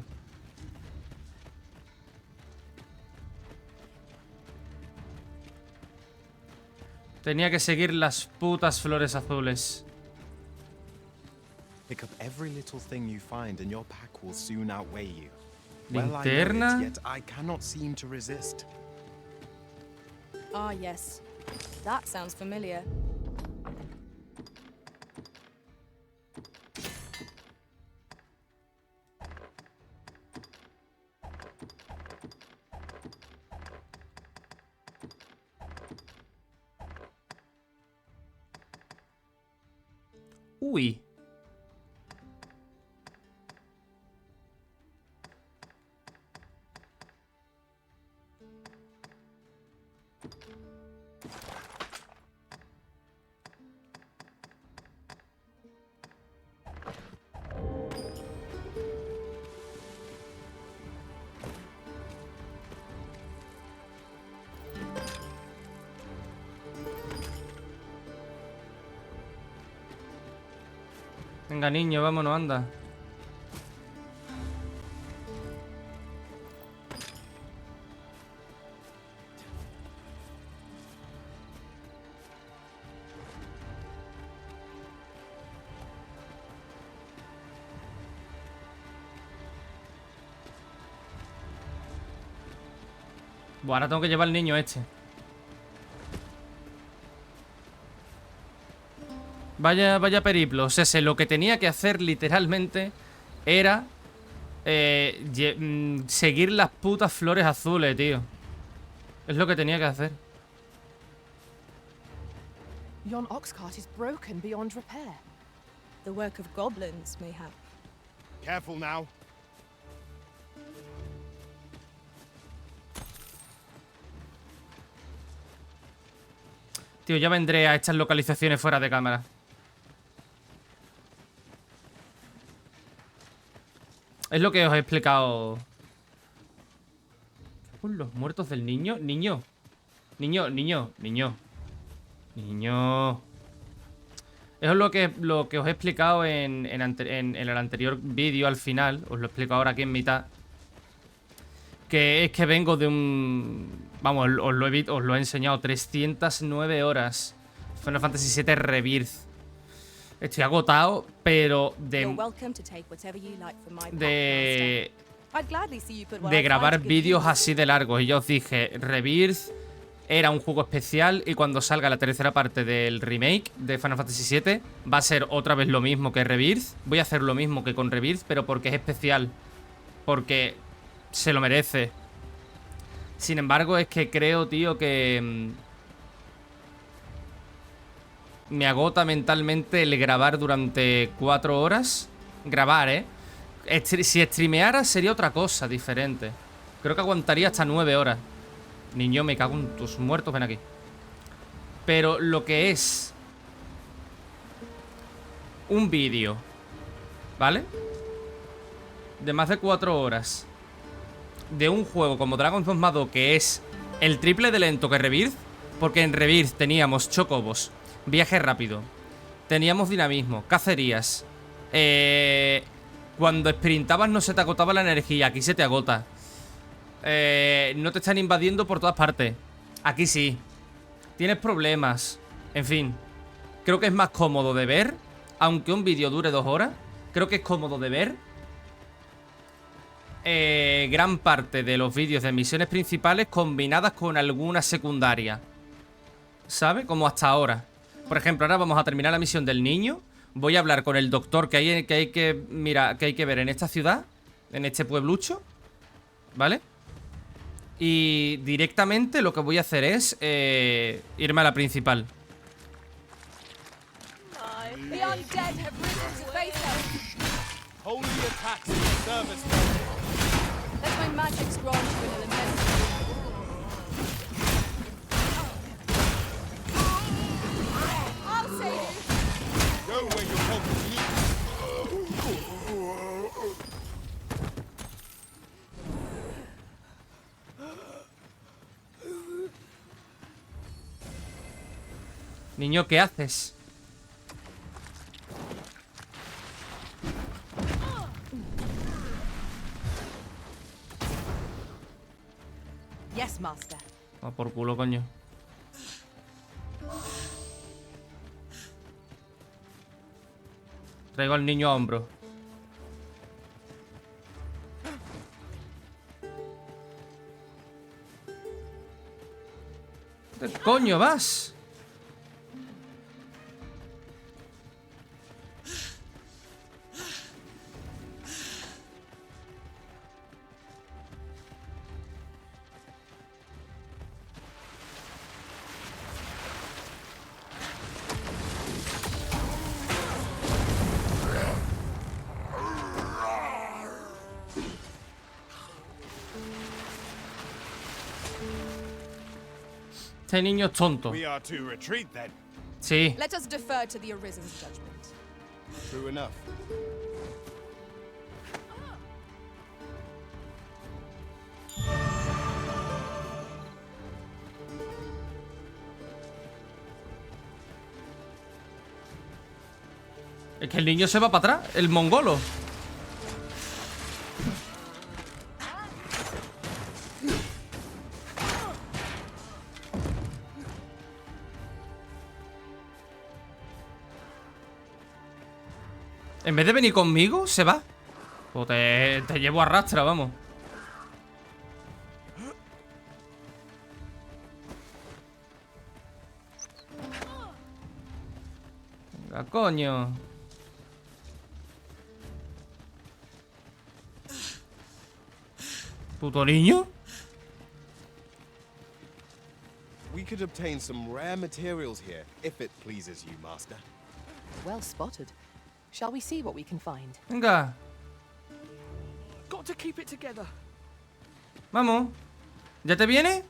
Tenía que seguir las putas flores azules. Pick up every little thing you find and your pack will soon outweigh you. Linterna. Yet I cannot seem to resist. Ah, yes. That sounds familiar. Uy. Venga, niño, vámonos, anda. Buah, ahora tengo que llevar al niño este. Vaya periplo. O sea, lo que tenía que hacer literalmente era seguir las putas flores azules, tío. Es lo que tenía que hacer. Yon ox cart is broken beyond repair. The work of goblins, mayhap. Careful now. Tío, ya vendré a estas localizaciones fuera de cámara. Es lo que os he explicado. ¿Con los muertos del niño? Niño. Niño. Eso es lo que os he explicado en el anterior vídeo al final. Os lo explico ahora aquí en mitad. Que es que vengo de un... Vamos, os lo he enseñado. 309 horas. Final Fantasy VII Rebirth. Estoy agotado, pero de grabar vídeos así de largos. Y ya os dije, Rebirth era un juego especial y cuando salga la tercera parte del remake de Final Fantasy VII va a ser otra vez lo mismo que Rebirth. Voy a hacer lo mismo que con Rebirth, pero porque es especial. Porque se lo merece. Sin embargo, es que creo, tío, que... me agota mentalmente el grabar durante 4 horas. Grabar, ¿eh? Si streameara sería otra cosa diferente. Creo que aguantaría hasta 9 horas. Niño, me cago en tus muertos, ven aquí. Pero lo que es un vídeo, ¿vale? De más de 4 horas de un juego como Dragon's Dogma 2, que es el triple de lento que Rebirth. Porque en Rebirth teníamos chocobos, viaje rápido, teníamos dinamismo, cacerías. Cuando sprintabas no se te agotaba la energía. Aquí se te agota. No te están invadiendo por todas partes. Aquí sí. Tienes problemas. En fin. Creo que es más cómodo de ver. Aunque un vídeo dure 2 horas, creo que es cómodo de ver gran parte de los vídeos de misiones principales combinadas con alguna secundaria. ¿Sabe? Como hasta ahora. Por ejemplo, ahora vamos a terminar la misión del niño. Voy a hablar con el doctor que hay que ver en esta ciudad, en este pueblucho, ¿vale? Y directamente lo que voy a hacer es irme a la principal. The undead have risen to face us. Holy attacks in service. Let my magic's grant you an immense. I'll save you. Go where your help is needed. Niño, ¿qué haces? Yes, master. Ah, por culo, coño. Traigo al niño a hombro. ¿Qué coño vas? Este niño es tonto. We are to retreat then. Sí. Let us defer to the Arisen's judgment. True enough. Es que el niño se va para atrás, el mongolo. En vez de venir conmigo, se va. O te llevo a rastra, vamos. Venga, coño. ¿Puto niño? We could obtain some rare materials here, if it pleases you, Master. Well spotted. Shall we see what we can find? Venga, Got to keep it together. vamos. ¿Ya te viene?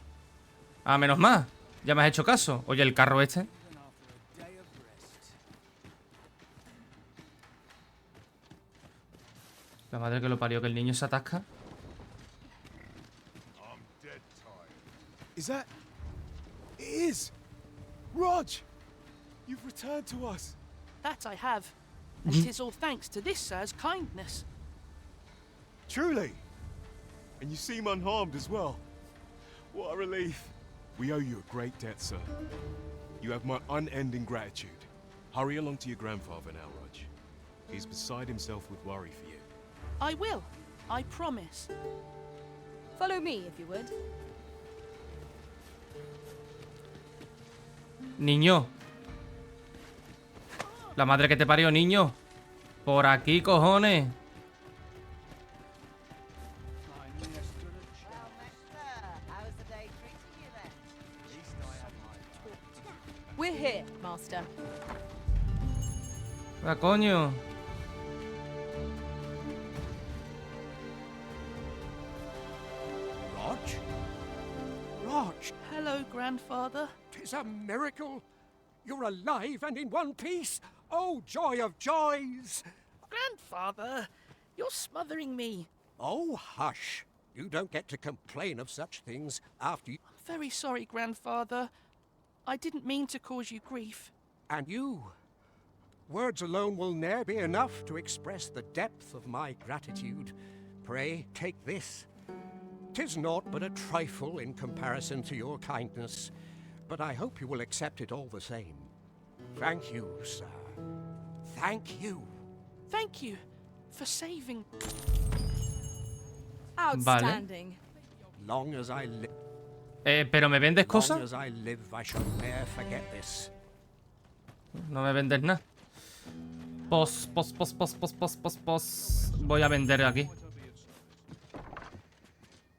Ah, menos más. Ya me has hecho caso. Oye, el carro este. La madre que lo parió, que el niño se atasca. Is that... It is! Rog! You've returned to us. That I have. And 'tis all thanks to this sir's kindness. Truly! And you seem unharmed as well. What a relief. We owe you a great debt, sir. You have my unending gratitude. Hurry along to your grandfather now, Rog. He's beside himself with worry for you. I will. I promise. Follow me, if you would. Niño. La madre que te parió, niño. Por aquí, cojones. We're here, Master. Ah, coño. Rog? Rog! Hello, Grandfather. 'Tis a miracle! You're alive and in one piece! Oh, joy of joys! Grandfather, you're smothering me. Oh, hush! You don't get to complain of such things after you... I'm very sorry, Grandfather. I didn't mean to cause you grief. And you. Words alone will ne'er be enough to express the depth of my gratitude. Pray, take this. 'Tis naught but a trifle in comparison to your kindness, but I hope you will accept it all the same. Thank you, sir. Thank you. Thank you for saving. Outstanding. Long as I live. ¿Pero me vendes Long cosas? as I live, I shall ne'er forget this. No me vendes nada. Pos. Voy a vender aquí.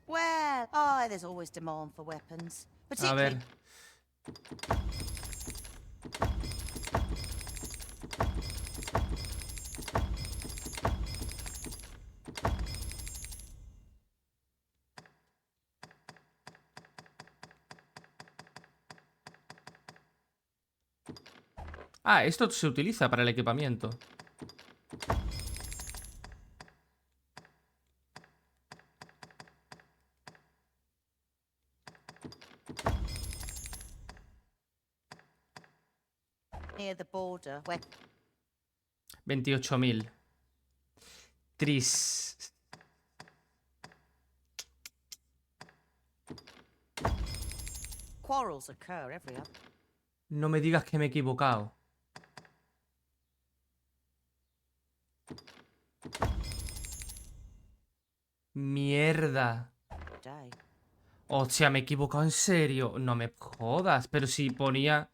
Well, oh, there's always demand for weapons. A Particularly... ver. Ah, esto se utiliza para el equipamiento. near the border where 28.000. Tris. quarrels occur every other. No me digas que me he equivocado. Mierda. Day. Hostia, me he equivocado en serio. No me jodas, pero si ponía...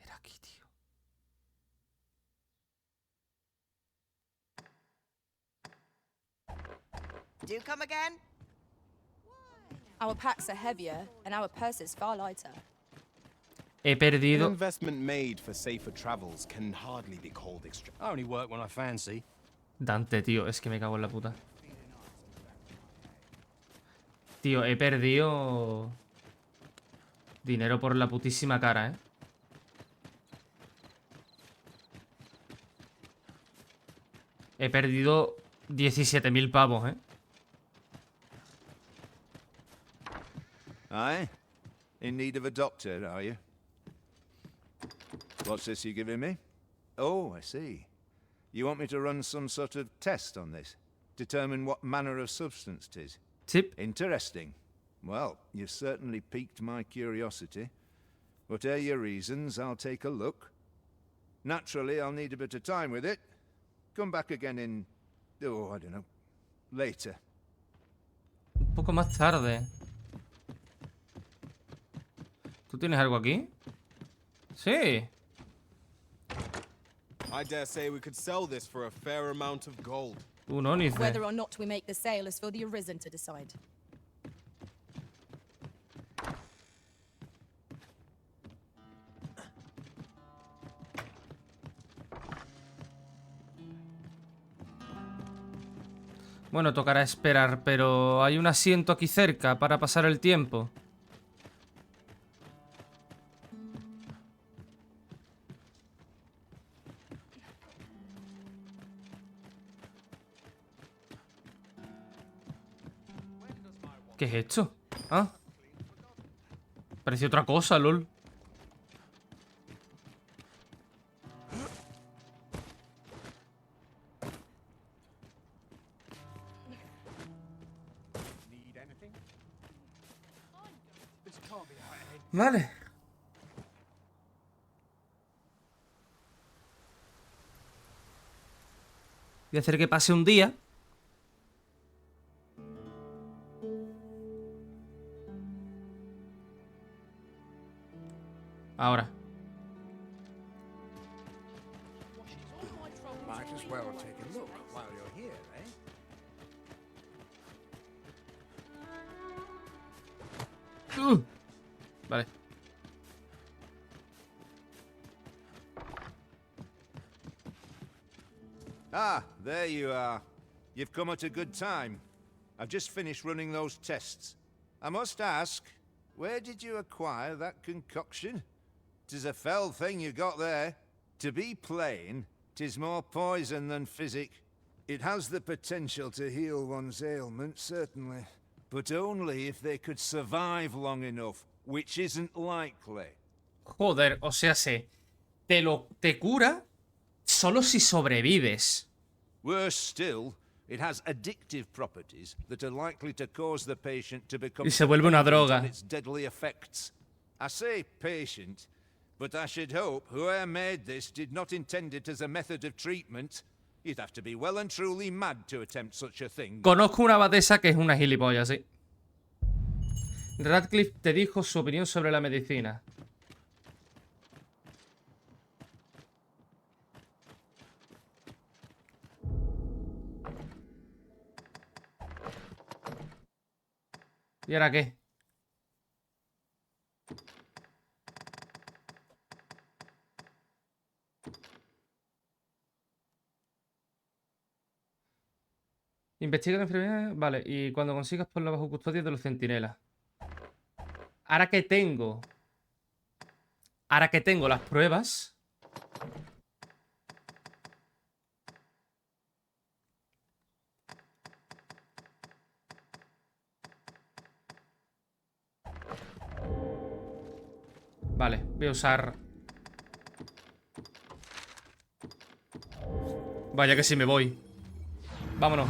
Era aquí, tío. Do come again? Our packs are heavier and our purses far lighter. He An perdido... investment made for safer travels can hardly be called extra. I only work when I fancy. Dante, tío, es que me cago en la puta. Tío, he perdido... dinero por la putísima cara, ¿eh? He perdido 17.000 pavos, ¿eh? Aye? In need of a doctor, are you? What's this you're giving me? Oh, I see. You want me to run some sort of test on this? Determine what manner of substance 'tis? Tip. Interesting. Well, you've certainly piqued my curiosity. Whatever your reasons, I'll take a look. Naturally, I'll need a bit of time with it. Come back again in... oh, I don't know. Later. Un poco más tarde. ¿Tú tienes algo aquí? Sí. I dare say we could sell this for a fair amount of gold. Un ónice. Whether or not we make the sale is for the Arisen to decide. Bueno, tocará esperar, pero hay un asiento aquí cerca para pasar el tiempo. ¿Qué es esto? Ah. Parece otra cosa, lol. Vale. Voy a hacer que pase un día. Ahora. Might as well take a look while you're here, eh? Vale. Ah, there you are. You've come at a good time. I've just finished running those tests. I must ask, where did you acquire that concoction? 'Tis a fell thing you got there. To be plain, 'tis more poison than physic. It has the potential to heal one's ailments, certainly. But only if they could survive long enough, which isn't likely. Joder, o sea, te cura solo si sobrevives. Worse still, it has addictive properties that are likely to cause the patient to become Y se vuelve una dependent droga. on its deadly effects. I say patient, but I should hope whoever made this did not intend it as a method of treatment. You'd have to be well and truly mad to attempt such a thing. Conozco una abadesa que es una gilipollas, sí. Radcliffe te dijo su opinión sobre la medicina. ¿Y ahora qué? Investiga la enfermedad. Vale, y cuando consigas ponla bajo custodia de los centinelas. Ahora que tengo las pruebas. Vale, voy a usar... Vaya que sí me voy. Vámonos.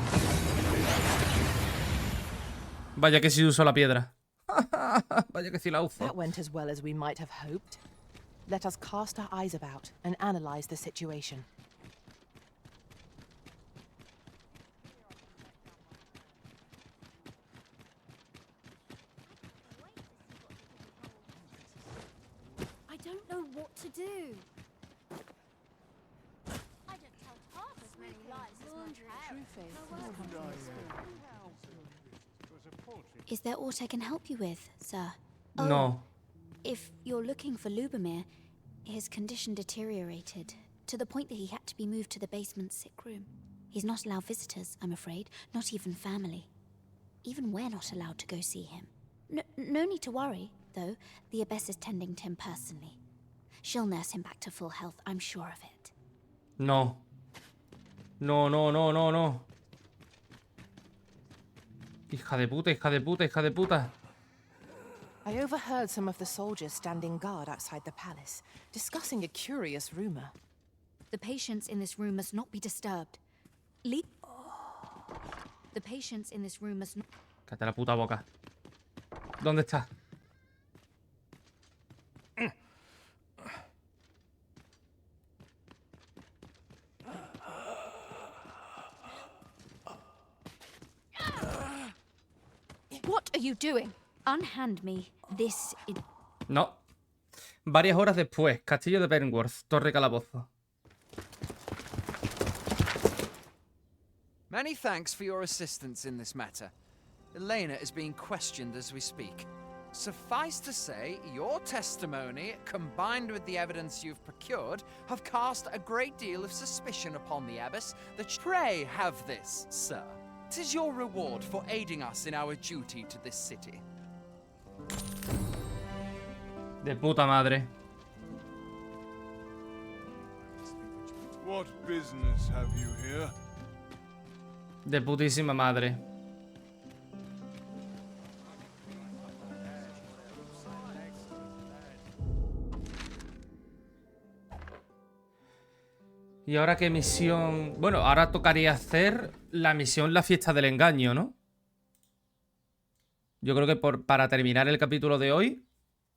Vaya que sí uso la piedra. Vaya que sí la uso. That went as well as we might have hoped. Let us cast our eyes about and analyze the situation. don't know what to do. I don't tell half as many lies as my parents. Is there aught I can help you with, sir? No. If you're looking for Lubomir, his condition deteriorated to the point that he had to be moved to the basement sick room. He's not allowed visitors, I'm afraid, not even family. Even we're not allowed to go see him. No need to worry, though. The abbess is tending to him personally. She'll nurse him back to full health, I'm sure of it. No. No, no, no, no, no. Hija de puta, hija de puta, hija de puta. I overheard some of the soldiers standing guard outside the palace, discussing a curious rumor. The patients in this room must not be disturbed. The patients in this room must not... Cállate la puta boca. ¿Dónde está? What are you doing? Unhand me this... No. Varias horas después, Castillo de Penworth, Torre Calabozo. Many thanks for your assistance in this matter. Elena is being questioned as we speak. Suffice to say, your testimony, combined with the evidence you've procured, have cast a great deal of suspicion upon the abbess. Pray have this, sir. 'Tis your reward for aiding us in our duty to this city. De puta madre. What business have you here? De putísima madre. ¿Y ahora qué misión? Bueno, ahora tocaría hacer la misión La Fiesta del Engaño, ¿no? Yo creo que para terminar el capítulo de hoy,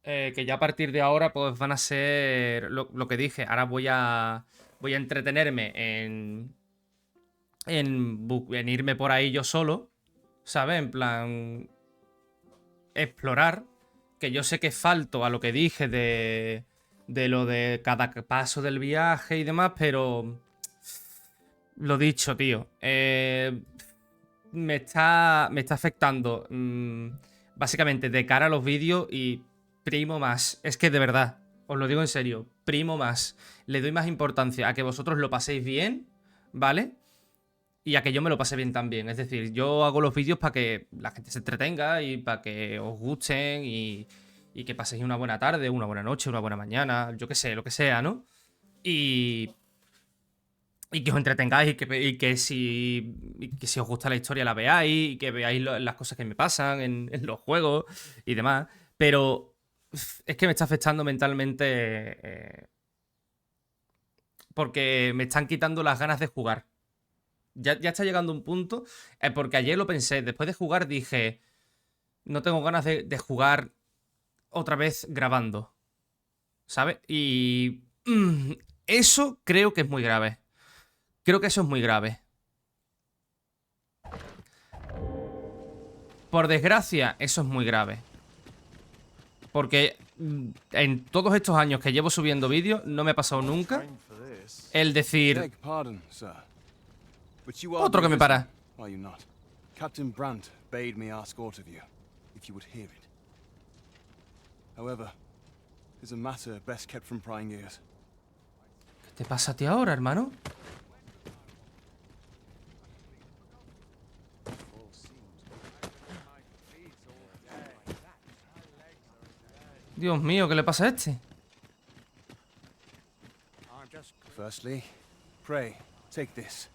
que ya a partir de ahora pues van a ser lo que dije. Ahora voy a entretenerme en irme por ahí yo solo, ¿sabes? En plan, explorar, que yo sé que falto a lo que dije de lo de cada paso del viaje y demás, pero lo dicho, tío, me está afectando básicamente de cara a los vídeos y primo más. Es que de verdad, os lo digo en serio, primo más. Le doy más importancia a que vosotros lo paséis bien, ¿vale? Y a que yo me lo pase bien también. Es decir, yo hago los vídeos para que la gente se entretenga y para que os gusten y que paséis una buena tarde, una buena noche, una buena mañana, yo qué sé, lo que sea, ¿no? Y que os entretengáis y que si os gusta la historia la veáis y que veáis las cosas que me pasan en los juegos y demás. Pero es que me está afectando mentalmente porque me están quitando las ganas de jugar. Ya está llegando un punto, porque ayer lo pensé, después de jugar dije, no tengo ganas de jugar otra vez grabando, ¿sabes? Y eso creo que es muy grave. Creo que eso es muy grave. Por desgracia, eso es muy grave. Porque en todos estos años que llevo subiendo vídeos, no me ha pasado nunca el decir... Otro que me para. Captain Brandt bade me ask aught of you, if you would hear it. However, it's a matter best kept from prying ears. ¿Qué te pasa a ti ahora, hermano? Dios mío, ¿qué le pasa a este? Firstly, pray, take this.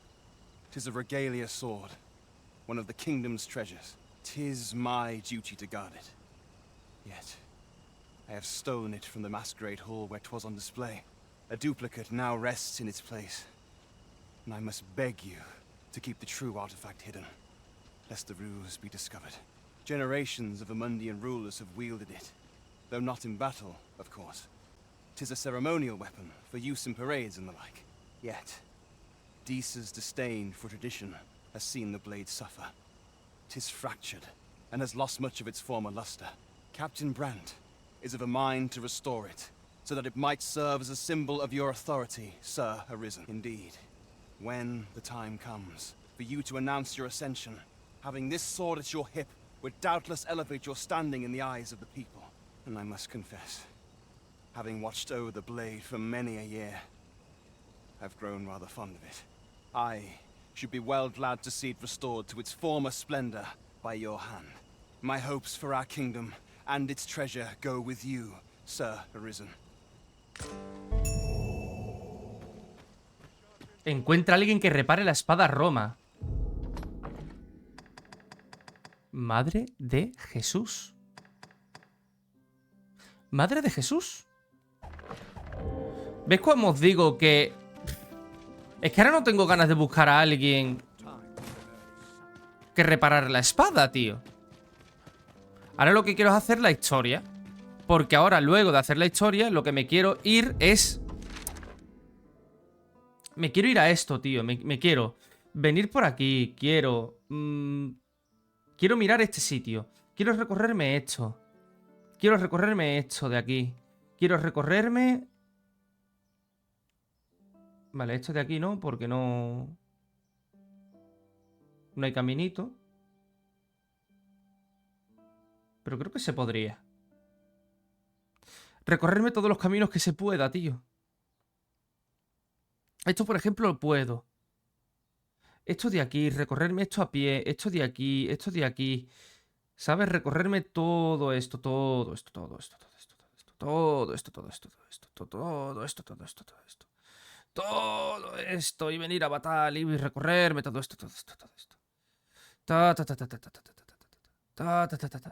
'Tis a regalia sword, one of the kingdom's treasures. 'Tis my duty to guard it. Yet, I have stolen it from the masquerade hall where 'twas on display. A duplicate now rests in its place, and I must beg you to keep the true artifact hidden, lest the ruse be discovered. Generations of Amundian rulers have wielded it, though not in battle, of course. 'Tis a ceremonial weapon for use in parades and the like. Yet, Deesa's disdain for tradition has seen the blade suffer. 'Tis fractured, and has lost much of its former luster. Captain Brandt is of a mind to restore it, so that it might serve as a symbol of your authority, Sir Arisen. Indeed, when the time comes for you to announce your ascension, having this sword at your hip would doubtless elevate your standing in the eyes of the people. And I must confess, having watched over the blade for many a year, I've grown rather fond of it. I should be well glad to see it restored to its former splendor by your hand. My hopes for our kingdom and its treasure go with you, Sir Arisen. Encuentra a alguien que repare la espada Roma. Madre de Jesús. Madre de Jesús. ¿Ves cómo os digo que... Es que ahora no tengo ganas de buscar a alguien que reparar la espada, tío. Ahora lo que quiero es hacer la historia. Porque ahora, luego de hacer la historia, lo que me quiero ir es... Me quiero ir a esto, tío. Me quiero venir por aquí. Quiero... Quiero mirar este sitio. Quiero recorrerme esto. Quiero recorrerme esto de aquí. Quiero recorrerme... Vale, esto de aquí no, porque no... No hay caminito. Pero creo que se podría. Recorrerme todos los caminos que se pueda, tío. Esto, por ejemplo, lo puedo. Esto de aquí, recorrerme esto a pie. Esto de aquí, esto de aquí. ¿Sabes? Recorrerme todo esto, todo esto, todo esto, todo esto, todo esto, todo esto, todo esto, todo esto, todo esto, todo esto. Todo esto, y venir a Batal y recorrerme todo esto, todo esto, todo esto.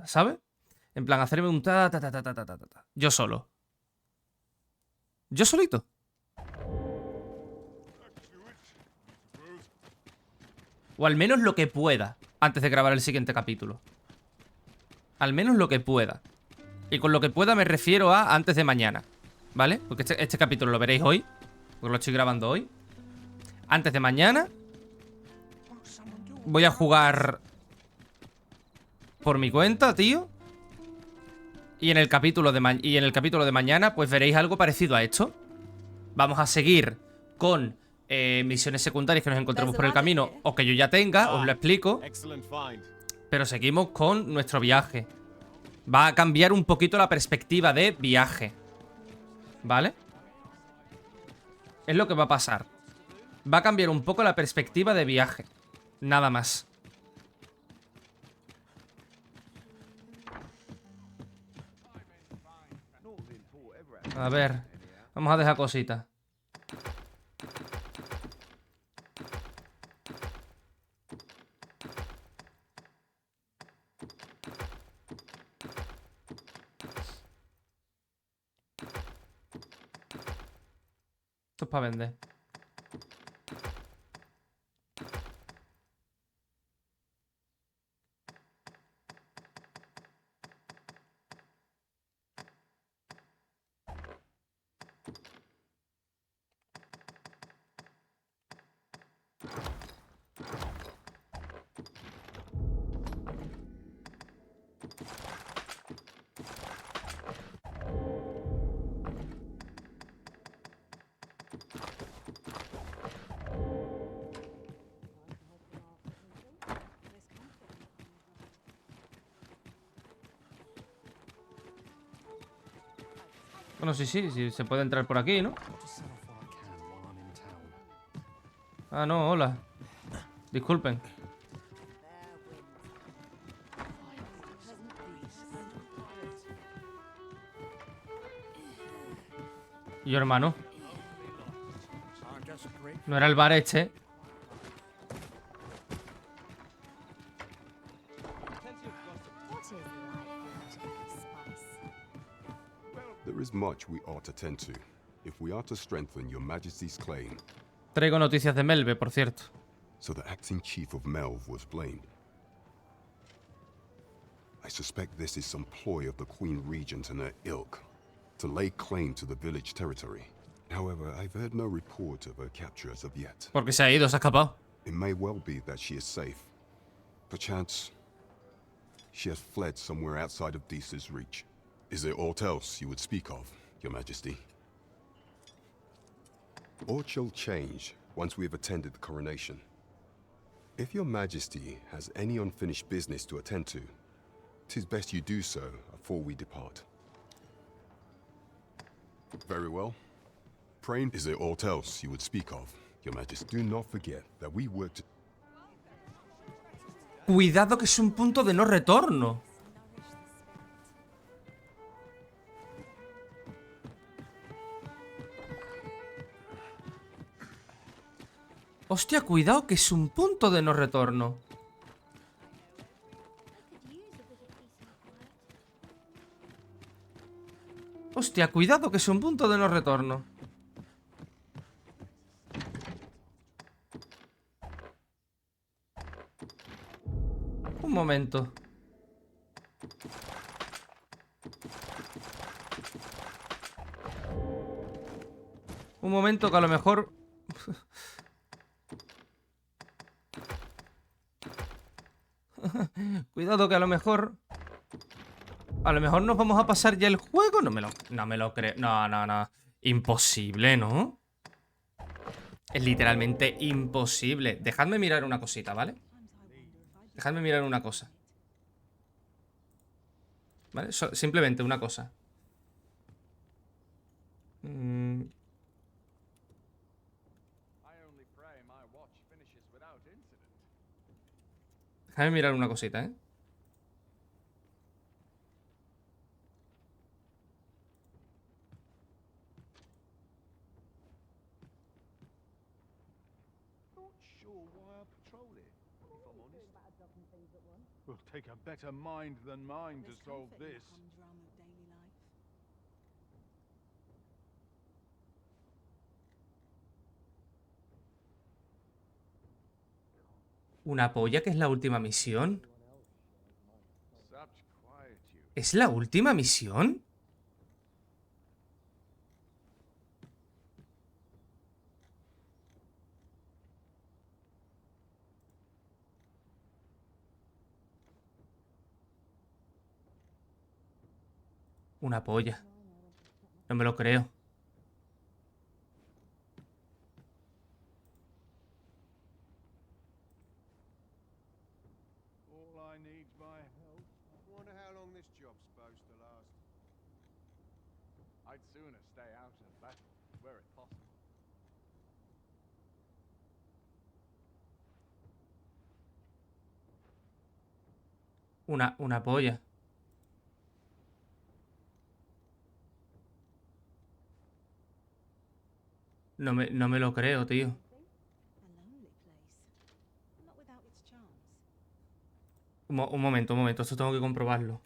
¿Sabes? En plan, hacerme un yo solo. Yo solito. O al menos lo que pueda antes de grabar el siguiente capítulo. Al menos lo que pueda. Y con lo que pueda me refiero a antes de mañana, ¿vale? Porque este capítulo lo veréis hoy, porque lo estoy grabando hoy. Antes de mañana voy a jugar por mi cuenta, tío. Y en el capítulo de mañana pues veréis algo parecido a esto. Vamos a seguir con misiones secundarias que nos encontremos por el camino o que yo ya tenga, os lo explico. Pero seguimos con nuestro viaje. Va a cambiar un poquito la perspectiva de viaje, ¿vale? Es lo que va a pasar. Va a cambiar un poco la perspectiva de viaje. Nada más. A ver, vamos a dejar cositas. Esto es para vender. Bueno, sí, se puede entrar por aquí, ¿no? Ah, no, hola. Disculpen. ¿Y yo, hermano? No era el bar este. There is much we ought to tend to, if we are to strengthen your Majesty's claim. Traigo noticias de Melve, por cierto. So the acting chief of Melve was blamed. I suspect this is some ploy of the Queen Regent and her ilk, to lay claim to the village territory. However, I've heard no report of her capture as of yet. Porque se ha ido, se ha escapado. It may well be that she is safe. Perchance, she has fled somewhere outside of Deesa's reach. Is there aught else you would speak of? Your Majesty. Aught shall change once we have attended the coronation. If Your Majesty has any unfinished business to attend to, 'tis best you do so before we depart. Very well. Praying, is there aught else you would speak of, Your Majesty? Do not forget that we worked. Cuidado que es un punto de no retorno. Hostia, cuidado que es un punto de no retorno. Hostia, cuidado que es un punto de no retorno. Un momento. Un momento que a lo mejor... Cuidado que a lo mejor... A lo mejor nos vamos a pasar ya el juego. No me lo creo. No. Imposible, ¿no? Es literalmente imposible. Dejadme mirar una cosita, ¿vale? Dejadme mirar una cosa. ¿Vale? Simplemente una cosa. Déjame mirar una cosita, ¿eh? Will take a better mind than mine to solve this. Una polla que es la última misión. ¿Es la última misión? Una polla. No me lo creo. Una polla. No me lo creo, tío. Un momento. Esto tengo que comprobarlo.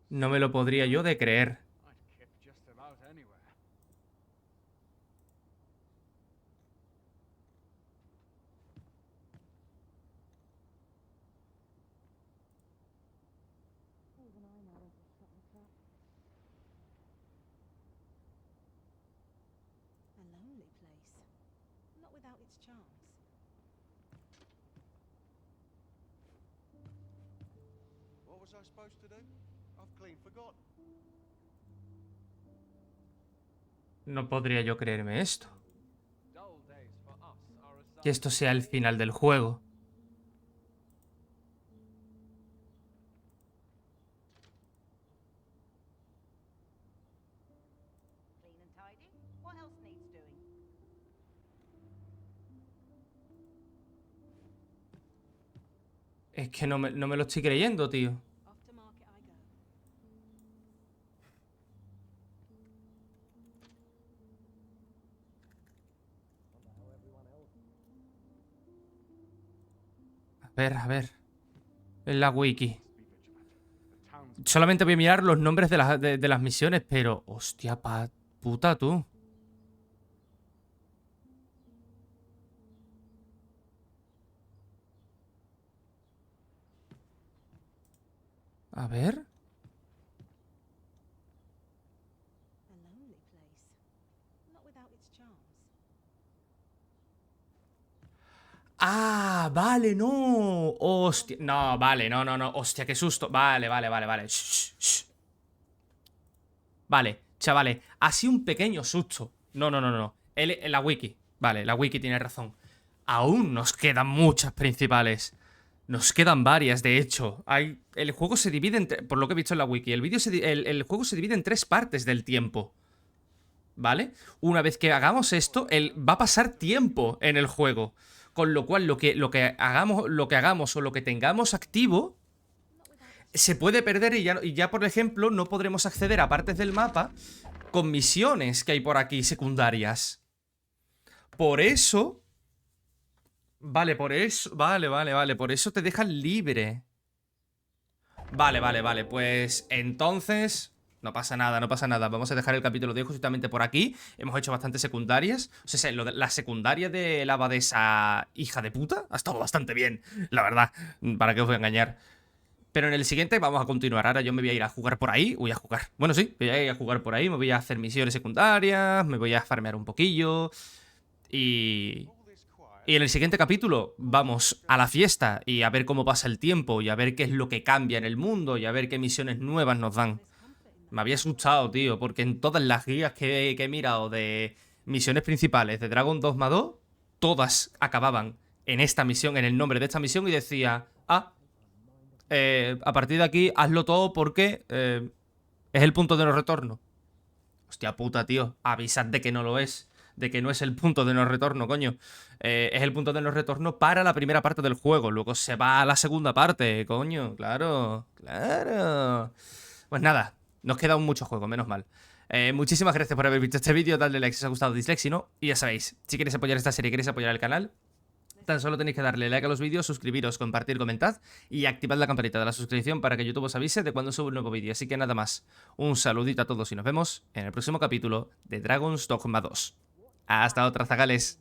No me lo podría yo de creer. What was I supposed to do? I've clean forgotten. No podría yo creerme esto. Que esto sea el final del juego. Es que no me lo estoy creyendo, tío. A ver. En la wiki. Solamente voy a mirar los nombres de las misiones, pero... Hostia, puta tú. A ver. Ah, vale, no. Hostia. No, vale, no. Hostia, qué susto. Vale. Shh. Vale, chavales. Ha sido un pequeño susto. No. La wiki. Vale, la wiki tiene razón. Aún nos quedan muchas principales. Nos quedan varias, de hecho. El juego se divide en... Por lo que he visto en la wiki, el juego se divide en 3 partes del tiempo. ¿Vale? Una vez que hagamos esto, va a pasar tiempo en el juego. Con lo cual, lo que hagamos o lo que tengamos activo se puede perder y ya, por ejemplo, no podremos acceder a partes del mapa con misiones que hay por aquí secundarias. Por eso... Vale, por eso... Vale. Por eso te dejan libre. Vale. Pues entonces... No pasa nada. Vamos a dejar el capítulo de hoy justamente por aquí. Hemos hecho bastantes secundarias. O sea, la secundaria de la abadesa hija de puta ha estado bastante bien, la verdad. ¿Para qué os voy a engañar? Pero en el siguiente vamos a continuar. Ahora yo me voy a ir a jugar por ahí. Voy a jugar. Bueno, sí, voy a ir a jugar por ahí. Me voy a hacer misiones secundarias. Me voy a farmear un poquillo. Y en el siguiente capítulo vamos a la fiesta y a ver cómo pasa el tiempo y a ver qué es lo que cambia en el mundo y a ver qué misiones nuevas nos dan. Me había asustado, tío, porque en todas las guías que he mirado de misiones principales de Dogma 2, todas acababan en esta misión, en el nombre de esta misión y decía, a partir de aquí hazlo todo porque es el punto de no retorno. Hostia puta, tío, avisad de que no lo es. De que no es el punto de no retorno, coño. Es el punto de no retorno para la primera parte del juego. Luego se va a la segunda parte, coño. Claro. Pues nada, nos queda mucho juego, menos mal. Muchísimas gracias por haber visto este vídeo. Dadle like si os ha gustado, dislike si no. Y ya sabéis, si queréis apoyar esta serie, queréis apoyar el canal, tan solo tenéis que darle like a los vídeos, suscribiros, compartir, comentad y activad la campanita de la suscripción para que YouTube os avise de cuando subo un nuevo vídeo. Así que nada más, un saludito a todos y nos vemos en el próximo capítulo de Dragon's Dogma 2. Hasta otra, zagales.